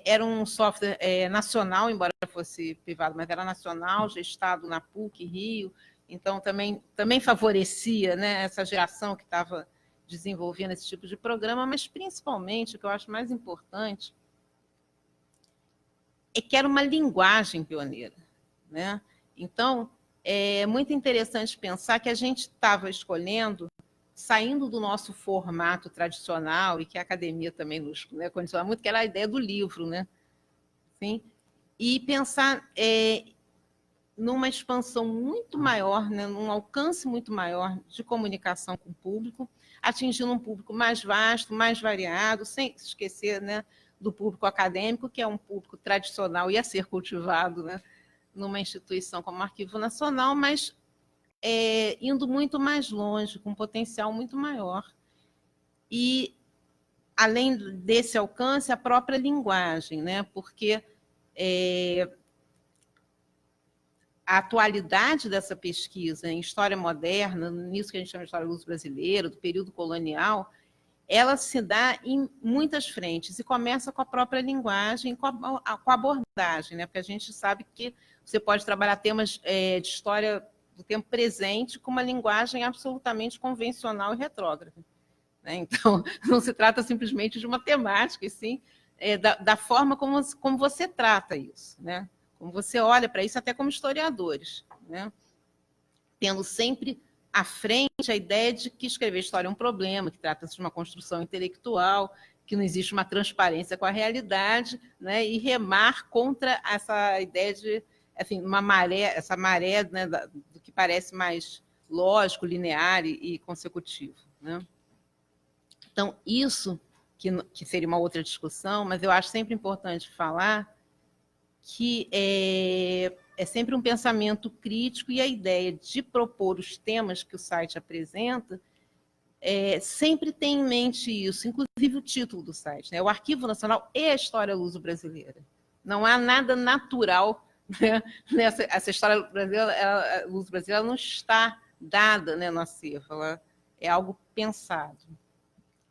Era um software nacional, embora fosse privado, mas era nacional, gestado na PUC, Rio, então também favorecia, né, essa geração que estava desenvolvendo esse tipo de programa, mas principalmente, o que eu acho mais importante, é que era uma linguagem pioneira, né? Então, é muito interessante pensar que a gente estava escolhendo, saindo do nosso formato tradicional, e que a academia também nos condiciona muito, que era a ideia do livro, né? Sim? E pensar numa expansão muito maior, né, num alcance muito maior de comunicação com o público, atingindo um público mais vasto, mais variado, sem esquecer, né, do público acadêmico, que é um público tradicional e a ser cultivado, né, numa instituição como o Arquivo Nacional, mas indo muito mais longe, com um potencial muito maior. E, além desse alcance, a própria linguagem, né, porque a atualidade dessa pesquisa em história moderna, nisso que a gente chama de história luso-brasileira, do período colonial, ela se dá em muitas frentes e começa com a própria linguagem, com a abordagem, né? Porque a gente sabe que você pode trabalhar temas de história do tempo presente com uma linguagem absolutamente convencional e retrógrada, né? Então, não se trata simplesmente de uma temática, e sim da forma como você trata isso, né? Como você olha para isso, até como historiadores, né? Tendo sempre à frente a ideia de que escrever história é um problema, que trata-se de uma construção intelectual, que não existe uma transparência com a realidade, né? E remar contra essa ideia de, enfim, uma maré, essa maré, né, do que parece mais lógico, linear e consecutivo, né? Então, isso que seria uma outra discussão, mas eu acho sempre importante falar que é sempre um pensamento crítico e a ideia de propor os temas que o site apresenta sempre tem em mente isso, inclusive o título do site, né? O Arquivo Nacional e a História Luso-Brasileira. Não há nada natural, né, nessa essa história luso-brasileira não está dada, né, no acervo, ela é algo pensado.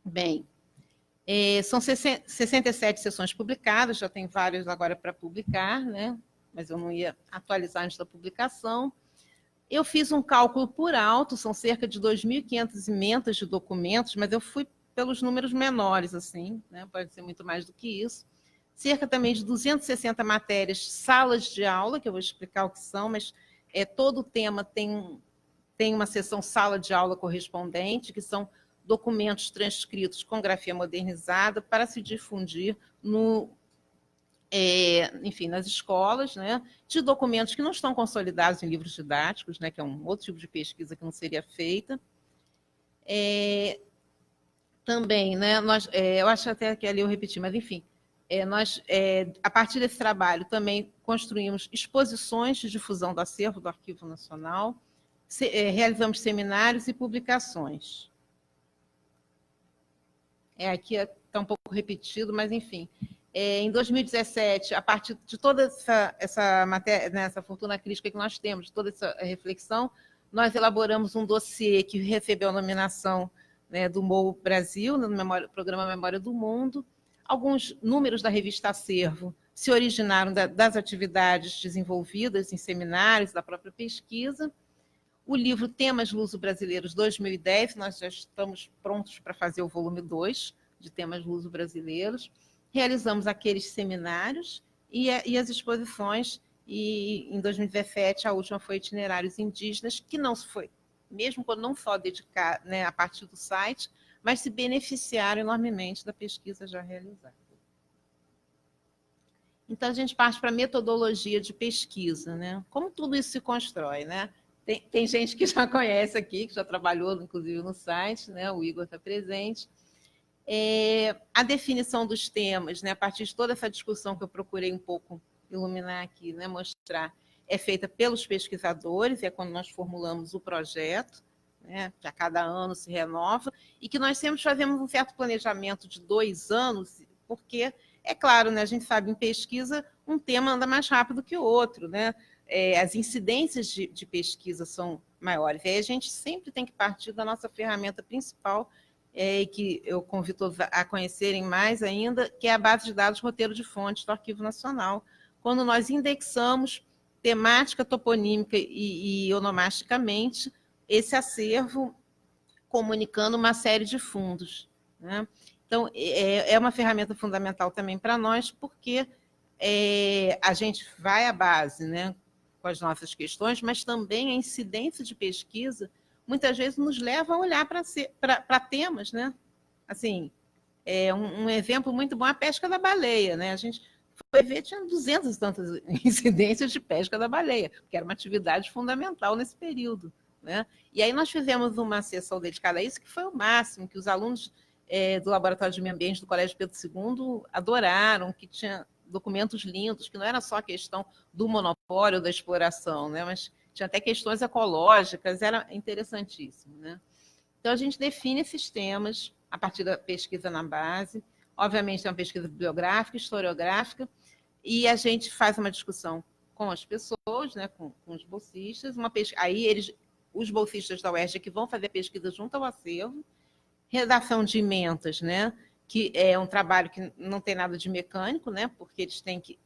Bem, são 67 sessões publicadas, já tem várias agora para publicar, né? Mas eu não ia atualizar antes da publicação. Eu fiz um cálculo por alto, são cerca de 2.500 emendas de documentos, mas eu fui pelos números menores, assim, né? Pode ser muito mais do que isso. Cerca também de 260 matérias, salas de aula, que eu vou explicar o que são, mas todo o tema tem uma seção sala de aula correspondente, que são documentos transcritos com grafia modernizada para se difundir enfim, nas escolas, né, de documentos que não estão consolidados em livros didáticos, né, que é um outro tipo de pesquisa que não seria feita. Também, né, eu acho até que ali eu repeti, mas enfim, nós, a partir desse trabalho, também construímos exposições de difusão do acervo do Arquivo Nacional, realizamos seminários e publicações. Aqui está um pouco repetido, mas enfim. Em 2017, a partir de toda essa matéria, né, essa fortuna crítica que nós temos, de toda essa reflexão, nós elaboramos um dossiê que recebeu a nominação, né, do MOU Brasil, no Programa Memória do Mundo. Alguns números da revista Acervo se originaram das atividades desenvolvidas em seminários, da própria pesquisa. O livro Temas Luso-Brasileiros 2010, nós já estamos prontos para fazer o volume 2 de Temas Luso-Brasileiros. Realizamos aqueles seminários e as exposições, e em 2017 a última foi Itinerários Indígenas, que não foi, mesmo quando não só dedicar, né, a partir do site, mas se beneficiaram enormemente da pesquisa já realizada. Então, a gente parte para a metodologia de pesquisa, né? Como tudo isso se constrói, né? Tem gente que já conhece aqui, que já trabalhou, inclusive, no site, né? O Igor está presente. A definição dos temas, né? A partir de toda essa discussão que eu procurei um pouco iluminar aqui, né? Mostrar, é feita pelos pesquisadores, é quando nós formulamos o projeto, né? Que a cada ano se renova, e que nós sempre fazemos um certo planejamento de 2 anos, porque, é claro, né? A gente sabe, em pesquisa, um tema anda mais rápido que o outro, né? As incidências de pesquisa são maiores. E aí a gente sempre tem que partir da nossa ferramenta principal, que eu convido todos a conhecerem mais ainda, que é a base de dados roteiro de fontes do Arquivo Nacional, quando nós indexamos temática, toponímica e onomasticamente esse acervo, comunicando uma série de fundos, né? Então, é uma ferramenta fundamental também para nós, porque a gente vai à base, né, com as nossas questões, mas também a incidência de pesquisa muitas vezes nos leva a olhar para temas, né? Assim, um exemplo muito bom é a pesca da baleia, né? A gente foi ver, tinha 200 e tantas incidências de pesca da baleia, que era uma atividade fundamental nesse período, né? E aí nós fizemos uma sessão dedicada a isso, que foi o máximo, que os alunos do Laboratório de Meio Ambiente do Colégio Pedro II adoraram, que tinha documentos lindos, que não era só a questão do monopólio da exploração, né? Mas tinha até questões ecológicas, era interessantíssimo, né? Então, a gente define esses temas a partir da pesquisa na base. Obviamente, é uma pesquisa bibliográfica, historiográfica, e a gente faz uma discussão com as pessoas, né, com os bolsistas. Aí, os bolsistas da UERJ que vão fazer pesquisa junto ao acervo, redação de emendas, né, que é um trabalho que não tem nada de mecânico, né, porque eles têm que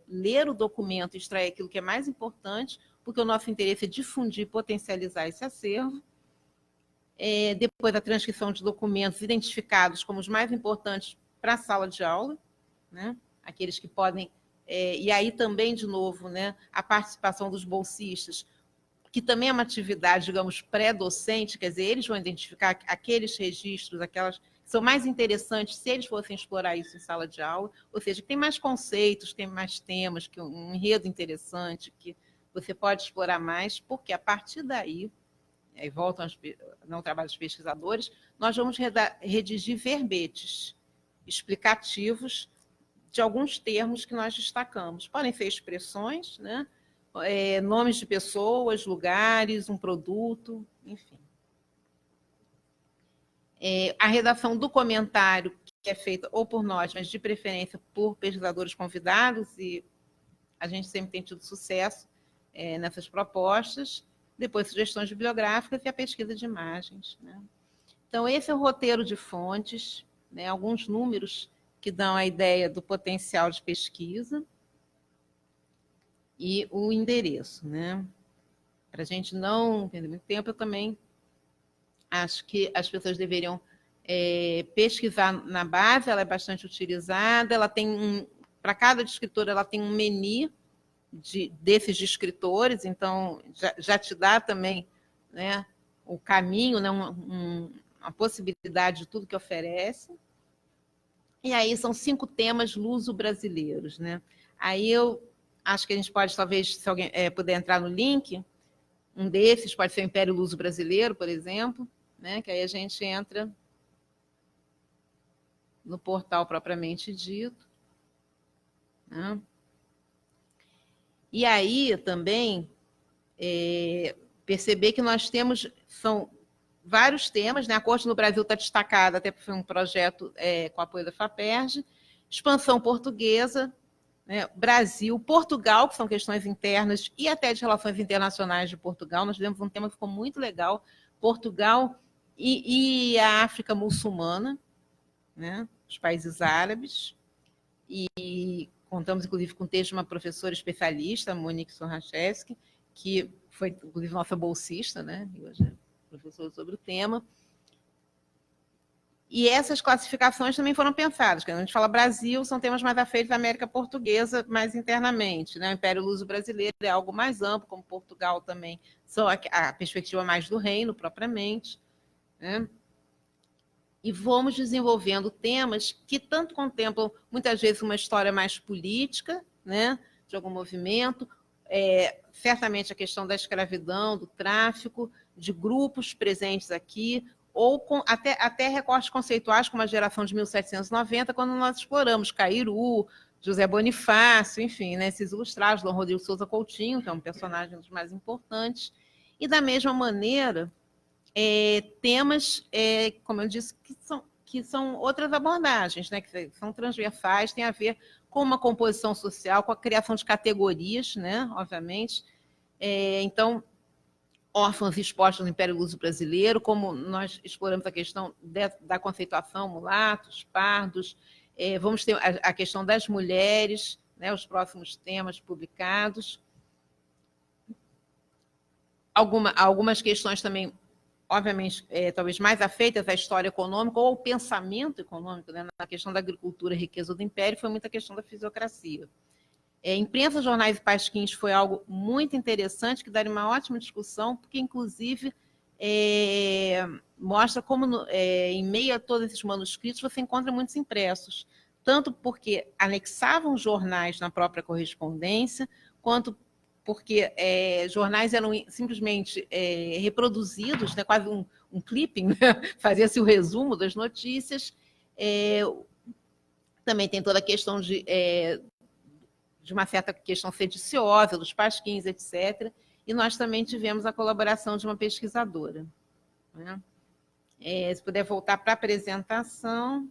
ler o documento e extrair aquilo que é mais importante, porque o nosso interesse é difundir e potencializar esse acervo. Depois a transcrição de documentos identificados como os mais importantes para a sala de aula, né? Aqueles que podem... e aí também, de novo, né, a participação dos bolsistas, que também é uma atividade, digamos, pré-docente, quer dizer, eles vão identificar aqueles registros, aquelas que são mais interessantes se eles fossem explorar isso em sala de aula, ou seja, que tem mais conceitos, tem mais temas, que um enredo interessante, que você pode explorar mais, porque a partir daí, aí voltam ao trabalho dos pesquisadores, nós vamos redigir verbetes explicativos de alguns termos que nós destacamos. Podem ser expressões, né? Nomes de pessoas, lugares, um produto, enfim. A redação do comentário, que é feita ou por nós, mas de preferência por pesquisadores convidados, e a gente sempre tem tido sucesso nessas propostas. Depois, sugestões bibliográficas e a pesquisa de imagens, né? Então, esse é o roteiro de fontes, né? Alguns números que dão a ideia do potencial de pesquisa e o endereço, né? Para a gente não perder muito tempo, eu também acho que as pessoas deveriam pesquisar na base, ela é bastante utilizada, ela tem para cada escritora ela tem um menu desses de escritores, então já te dá também, né, o caminho, né, uma possibilidade de tudo que oferece. E aí são 5 temas luso-brasileiros, né? Aí eu acho que a gente pode, talvez, se alguém puder entrar no link, um desses pode ser o Império Luso-Brasileiro, por exemplo, né, que aí a gente entra no portal propriamente dito, né? E aí também perceber que nós são vários temas, né? A Corte no Brasil está destacada, até porque foi um projeto com apoio da FAPERJ, expansão portuguesa, né? Brasil, Portugal, que são questões internas e até de relações internacionais de Portugal. Nós tivemos um tema que ficou muito legal, Portugal e a África muçulmana, né? Os países árabes, e contamos, inclusive, com o texto de uma professora especialista, Monique Sorrachevski, que foi, inclusive, nossa bolsista, né? E hoje é professora sobre o tema. E essas classificações também foram pensadas. Quando a gente fala Brasil, são temas mais afeitos da América Portuguesa, mais internamente, né? O Império Luso-Brasileiro é algo mais amplo, como Portugal também, são a perspectiva mais do reino, propriamente, né? E vamos desenvolvendo temas que tanto contemplam, muitas vezes, uma história mais política, né, de algum movimento, certamente a questão da escravidão, do tráfico, de grupos presentes aqui, ou até recortes conceituais, como a geração de 1790, quando nós exploramos Cairu, José Bonifácio, enfim, né, esses ilustrados, Dom Rodrigo Souza Coutinho, que é um personagem dos mais importantes, e, da mesma maneira, temas, como eu disse, que são outras abordagens, né, que são transversais, tem a ver com uma composição social, com a criação de categorias, né, obviamente. Então, órfãos expostos no Império Luso-Brasileiro, como nós exploramos a questão da conceituação, mulatos, pardos, vamos ter a questão das mulheres, né, os próximos temas publicados. Algumas questões também, obviamente, talvez mais afeitas à história econômica ou ao pensamento econômico, né? Na questão da agricultura, riqueza do império, foi muita questão da fisiocracia. Imprensa, jornais e pasquins foi algo muito interessante, que daria uma ótima discussão, porque, inclusive, mostra como, em meio a todos esses manuscritos, você encontra muitos impressos. tanto porque anexavam jornais na própria correspondência, quanto porque jornais eram simplesmente reproduzidos, né, quase um clipping, né? Fazia-se o resumo das notícias. Também tem toda a questão de uma certa questão sediciosa, dos pasquins, etc. E nós também tivemos a colaboração de uma pesquisadora, né? Se puder voltar para a apresentação.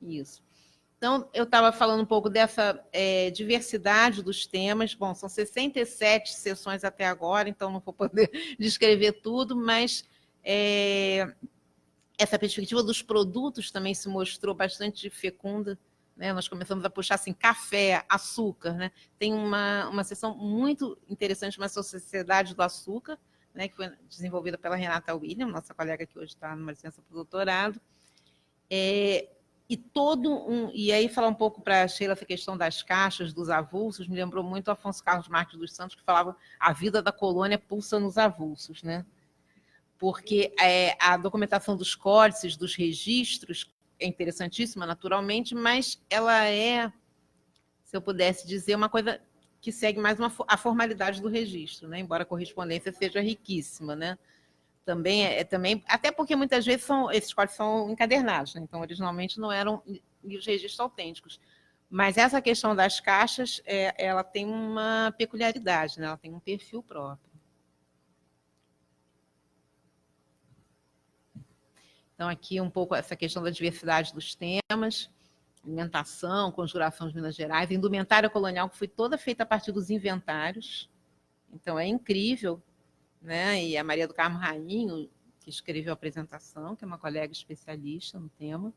Isso. Então, eu estava falando um pouco dessa diversidade dos temas. Bom, são 67 sessões até agora, então não vou poder descrever tudo, mas essa perspectiva dos produtos também se mostrou bastante fecunda, né? Nós começamos a puxar assim, café, açúcar, né? Tem uma sessão muito interessante, uma sociedade do açúcar, né, que foi desenvolvida pela Renata William, nossa colega que hoje está numa licença para o doutorado. E aí falar um pouco para a Sheila essa questão das caixas, dos avulsos, me lembrou muito Afonso Carlos Marques dos Santos, que falava a vida da colônia pulsa nos avulsos, né? Porque a documentação dos códices, dos registros, é interessantíssima, naturalmente, mas ela se eu pudesse dizer, uma coisa que segue mais a formalidade do registro, né? Embora a correspondência seja riquíssima, né? Também, até porque muitas vezes esses códices são encadernados, né? Então, originalmente não eram os registros autênticos. Mas essa questão das caixas, ela tem uma peculiaridade, né? Ela tem um perfil próprio. Então, aqui um pouco essa questão da diversidade dos temas, alimentação, conjuração de Minas Gerais, indumentária colonial, que foi toda feita a partir dos inventários. Então, é incrível, né? E a Maria do Carmo Rainho, que escreveu a apresentação, que é uma colega especialista no tema.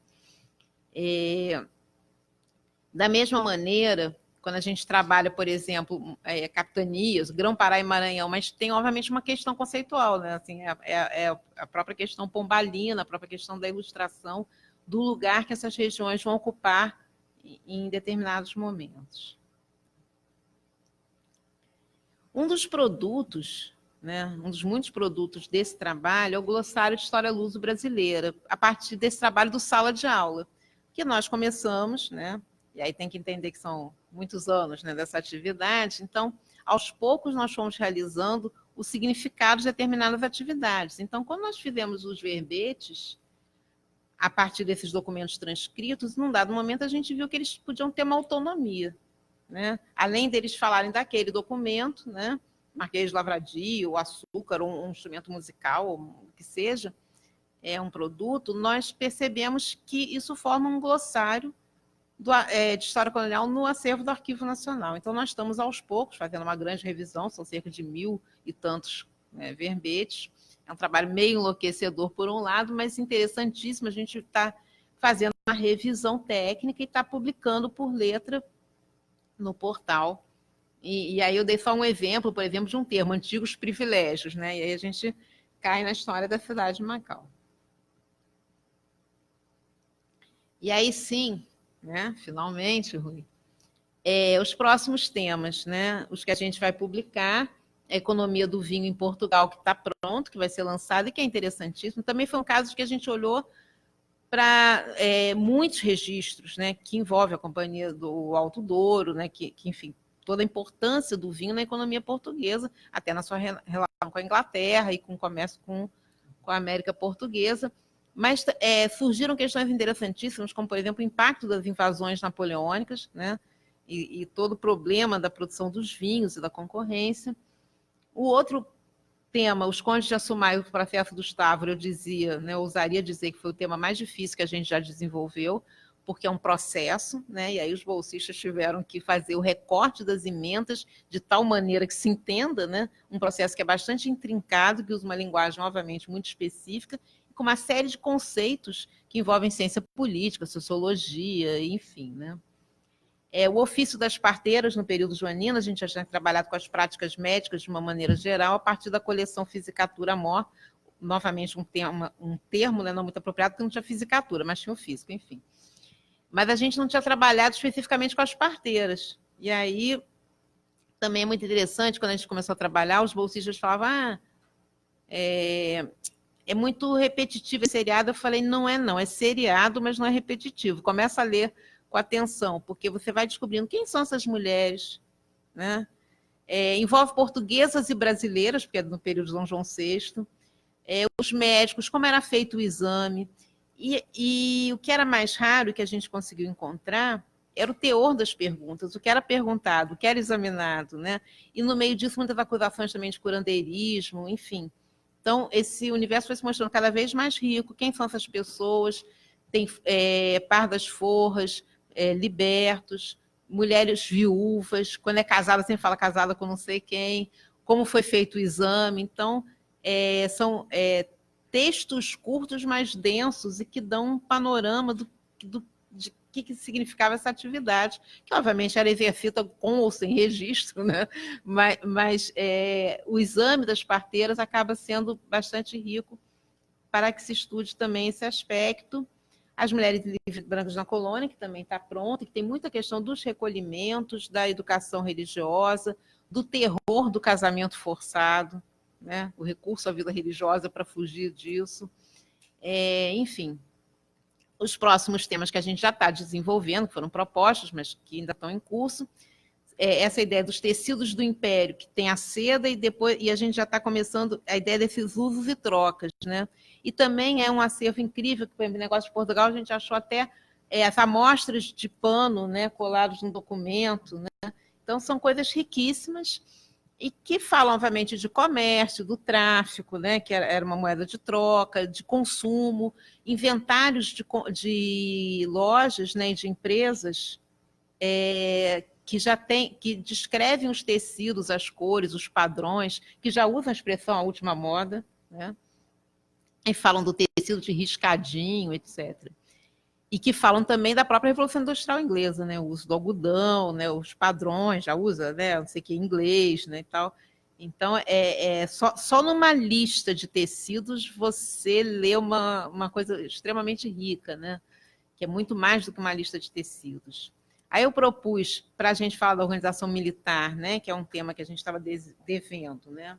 Da mesma maneira, quando a gente trabalha, por exemplo, capitanias, Grão-Pará e Maranhão, mas tem, obviamente, uma questão conceitual, né? Assim, a própria questão pombalina, a própria questão da ilustração do lugar que essas regiões vão ocupar em determinados momentos. Um dos produtos, né, um dos muitos produtos desse trabalho é o Glossário de História Luso-Brasileira, a partir desse trabalho do Sala de Aula, que nós começamos, né? E aí tem que entender que são muitos anos, né, dessa atividade. Então, aos poucos, nós fomos realizando o significado de determinadas atividades. Então, quando nós fizemos os verbetes, a partir desses documentos transcritos, num dado momento, a gente viu que eles podiam ter uma autonomia, né? Além deles falarem daquele documento, né, Marquês de Lavradio, o açúcar, um instrumento musical, o que seja, um produto, nós percebemos que isso forma um glossário de história colonial no acervo do Arquivo Nacional. Então, nós estamos, aos poucos, fazendo uma grande revisão, são cerca de 1.000 e tantos verbetes. É um trabalho meio enlouquecedor, por um lado, mas interessantíssimo. A gente está fazendo uma revisão técnica e está publicando por letra no portal. E aí eu dei só um exemplo, por exemplo, de um termo, antigos privilégios, né? E aí a gente cai na história da cidade de Macau. E aí sim, né? Finalmente, Rui, os próximos temas, né? Os que a gente vai publicar, a economia do vinho em Portugal, que está pronto, que vai ser lançado e que é interessantíssimo. Também foi um caso que a gente olhou para muitos registros, né? Que envolve a Companhia do Alto Douro, né? Que enfim, toda a importância do vinho na economia portuguesa, até na sua relação com a Inglaterra e com o comércio com a América Portuguesa. Mas surgiram questões interessantíssimas, como, por exemplo, o impacto das invasões napoleônicas, né? E todo o problema da produção dos vinhos e da concorrência. O outro tema, os Condes de Assumar e o Processo do Stavro, eu dizia, né, eu ousaria dizer que foi o tema mais difícil que a gente já desenvolveu, porque é um processo, né? E aí os bolsistas tiveram que fazer o recorte das emendas de tal maneira que se entenda, né? Um processo que é bastante intrincado, que usa uma linguagem, obviamente, muito específica, com uma série de conceitos que envolvem ciência política, sociologia, enfim, né? O ofício das parteiras no período joanino, a gente já tinha trabalhado com as práticas médicas de uma maneira geral, a partir da coleção Fisicatura Mor, novamente um termo, né, não muito apropriado, porque não tinha fisicatura, mas tinha o físico, enfim. Mas a gente não tinha trabalhado especificamente com as parteiras. E aí, também é muito interessante, quando a gente começou a trabalhar, os bolsistas falavam, é muito repetitivo, é seriado. Eu falei, não, é seriado, mas não é repetitivo. Começa a ler com atenção, porque você vai descobrindo quem são essas mulheres, né? Envolve portuguesas e brasileiras, porque é no período de Dom João VI, os médicos, como era feito o exame, e o que era mais raro, que a gente conseguiu encontrar, era o teor das perguntas, o que era perguntado, o que era examinado, né? E no meio disso, muitas acusações também de curandeirismo, enfim. Então, esse universo foi se mostrando cada vez mais rico. Quem são essas pessoas? Tem pardas forras, libertos, mulheres viúvas, quando é casada, sempre fala casada com não sei quem, como foi feito o exame. Então, são textos curtos, mas densos, e que dão um panorama de que significava essa atividade, que obviamente era exercida com ou sem registro, né? Mas o exame das parteiras acaba sendo bastante rico para que se estude também esse aspecto. As mulheres livres e brancas na colônia, que também está pronta, que tem muita questão dos recolhimentos, da educação religiosa, do terror do casamento forçado, né? O recurso à vida religiosa para fugir disso. Enfim, os próximos temas que a gente já está desenvolvendo, que foram propostos, mas que ainda estão em curso, essa ideia dos tecidos do império, que tem a seda, e a gente já está começando a ideia desses usos e trocas, né? E também é um acervo incrível, que no negócio de Portugal a gente achou até as amostras de pano, né, colados no documento, né? Então são coisas riquíssimas, e que falam, obviamente, de comércio, do tráfico, né, que era uma moeda de troca, de consumo, inventários de lojas, né, de empresas que descrevem os tecidos, as cores, os padrões, que já usam a expressão a última moda, né, e falam do tecido de riscadinho, etc. E que falam também da própria Revolução Industrial Inglesa, né? O uso do algodão, né? Os padrões, já usa, né? Não sei o que, inglês, né? E tal. Então, só numa lista de tecidos você lê uma coisa extremamente rica, né? Que é muito mais do que uma lista de tecidos. Aí eu propus para a gente falar da organização militar, né? Que é um tema que a gente estava devendo, né?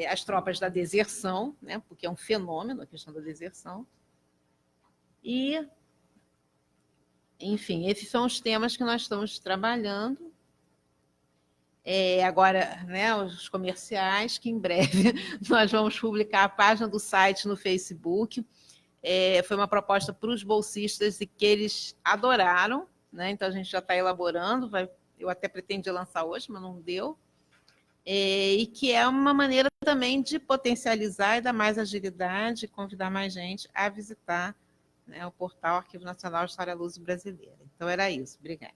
As tropas da deserção, né? Porque é um fenômeno a questão da deserção. E, enfim, esses são os temas que nós estamos trabalhando. Agora, né, os comerciais, que em breve nós vamos publicar a página do site no Facebook. Foi uma proposta para os bolsistas e que eles adoraram, né? Então a gente já está elaborando, eu até pretendia lançar hoje, mas não deu. E que é uma maneira também de potencializar e dar mais agilidade, convidar mais gente a visitar, né, o portal Arquivo Nacional História Luso Brasileira. Então, era isso. Obrigada.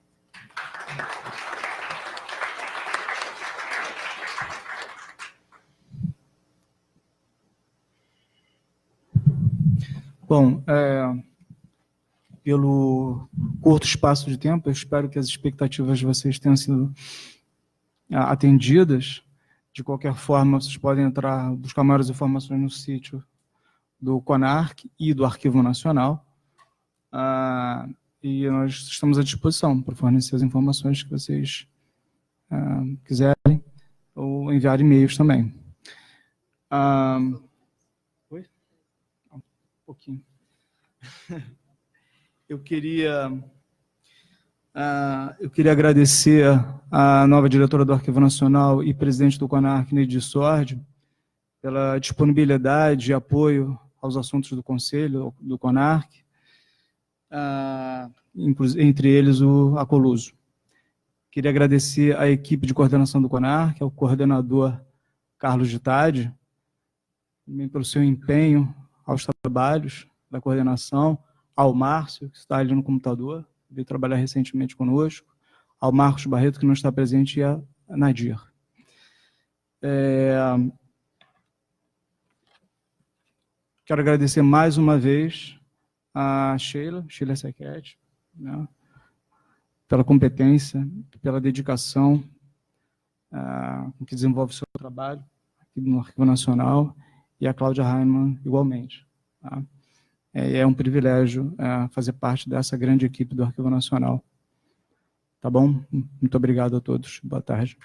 Bom, pelo curto espaço de tempo, eu espero que as expectativas de vocês tenham sido atendidas. De qualquer forma, vocês podem buscar maiores informações no sítio do CONARC e do Arquivo Nacional. E nós estamos à disposição para fornecer as informações que vocês quiserem, ou enviar e-mails também. Oi? Um pouquinho. Eu queria agradecer à nova diretora do Arquivo Nacional e presidente do CONARC, Neide Sordi, pela disponibilidade e apoio aos assuntos do Conselho, do CONARC, entre eles o Acoluso. Queria agradecer à equipe de coordenação do CONARC, ao coordenador Carlos Gittadi, também pelo seu empenho aos trabalhos da coordenação, ao Márcio, que está ali no computador, veio trabalhar recentemente conosco, ao Marcos Barreto, que não está presente, e a Nadir. Quero agradecer mais uma vez a Sheila Sequete, né, pela competência, pela dedicação com que desenvolve o seu trabalho aqui no Arquivo Nacional, e a Cláudia Heinemann igualmente. Tá? É um privilégio fazer parte dessa grande equipe do Arquivo Nacional. Tá bom? Muito obrigado a todos. Boa tarde.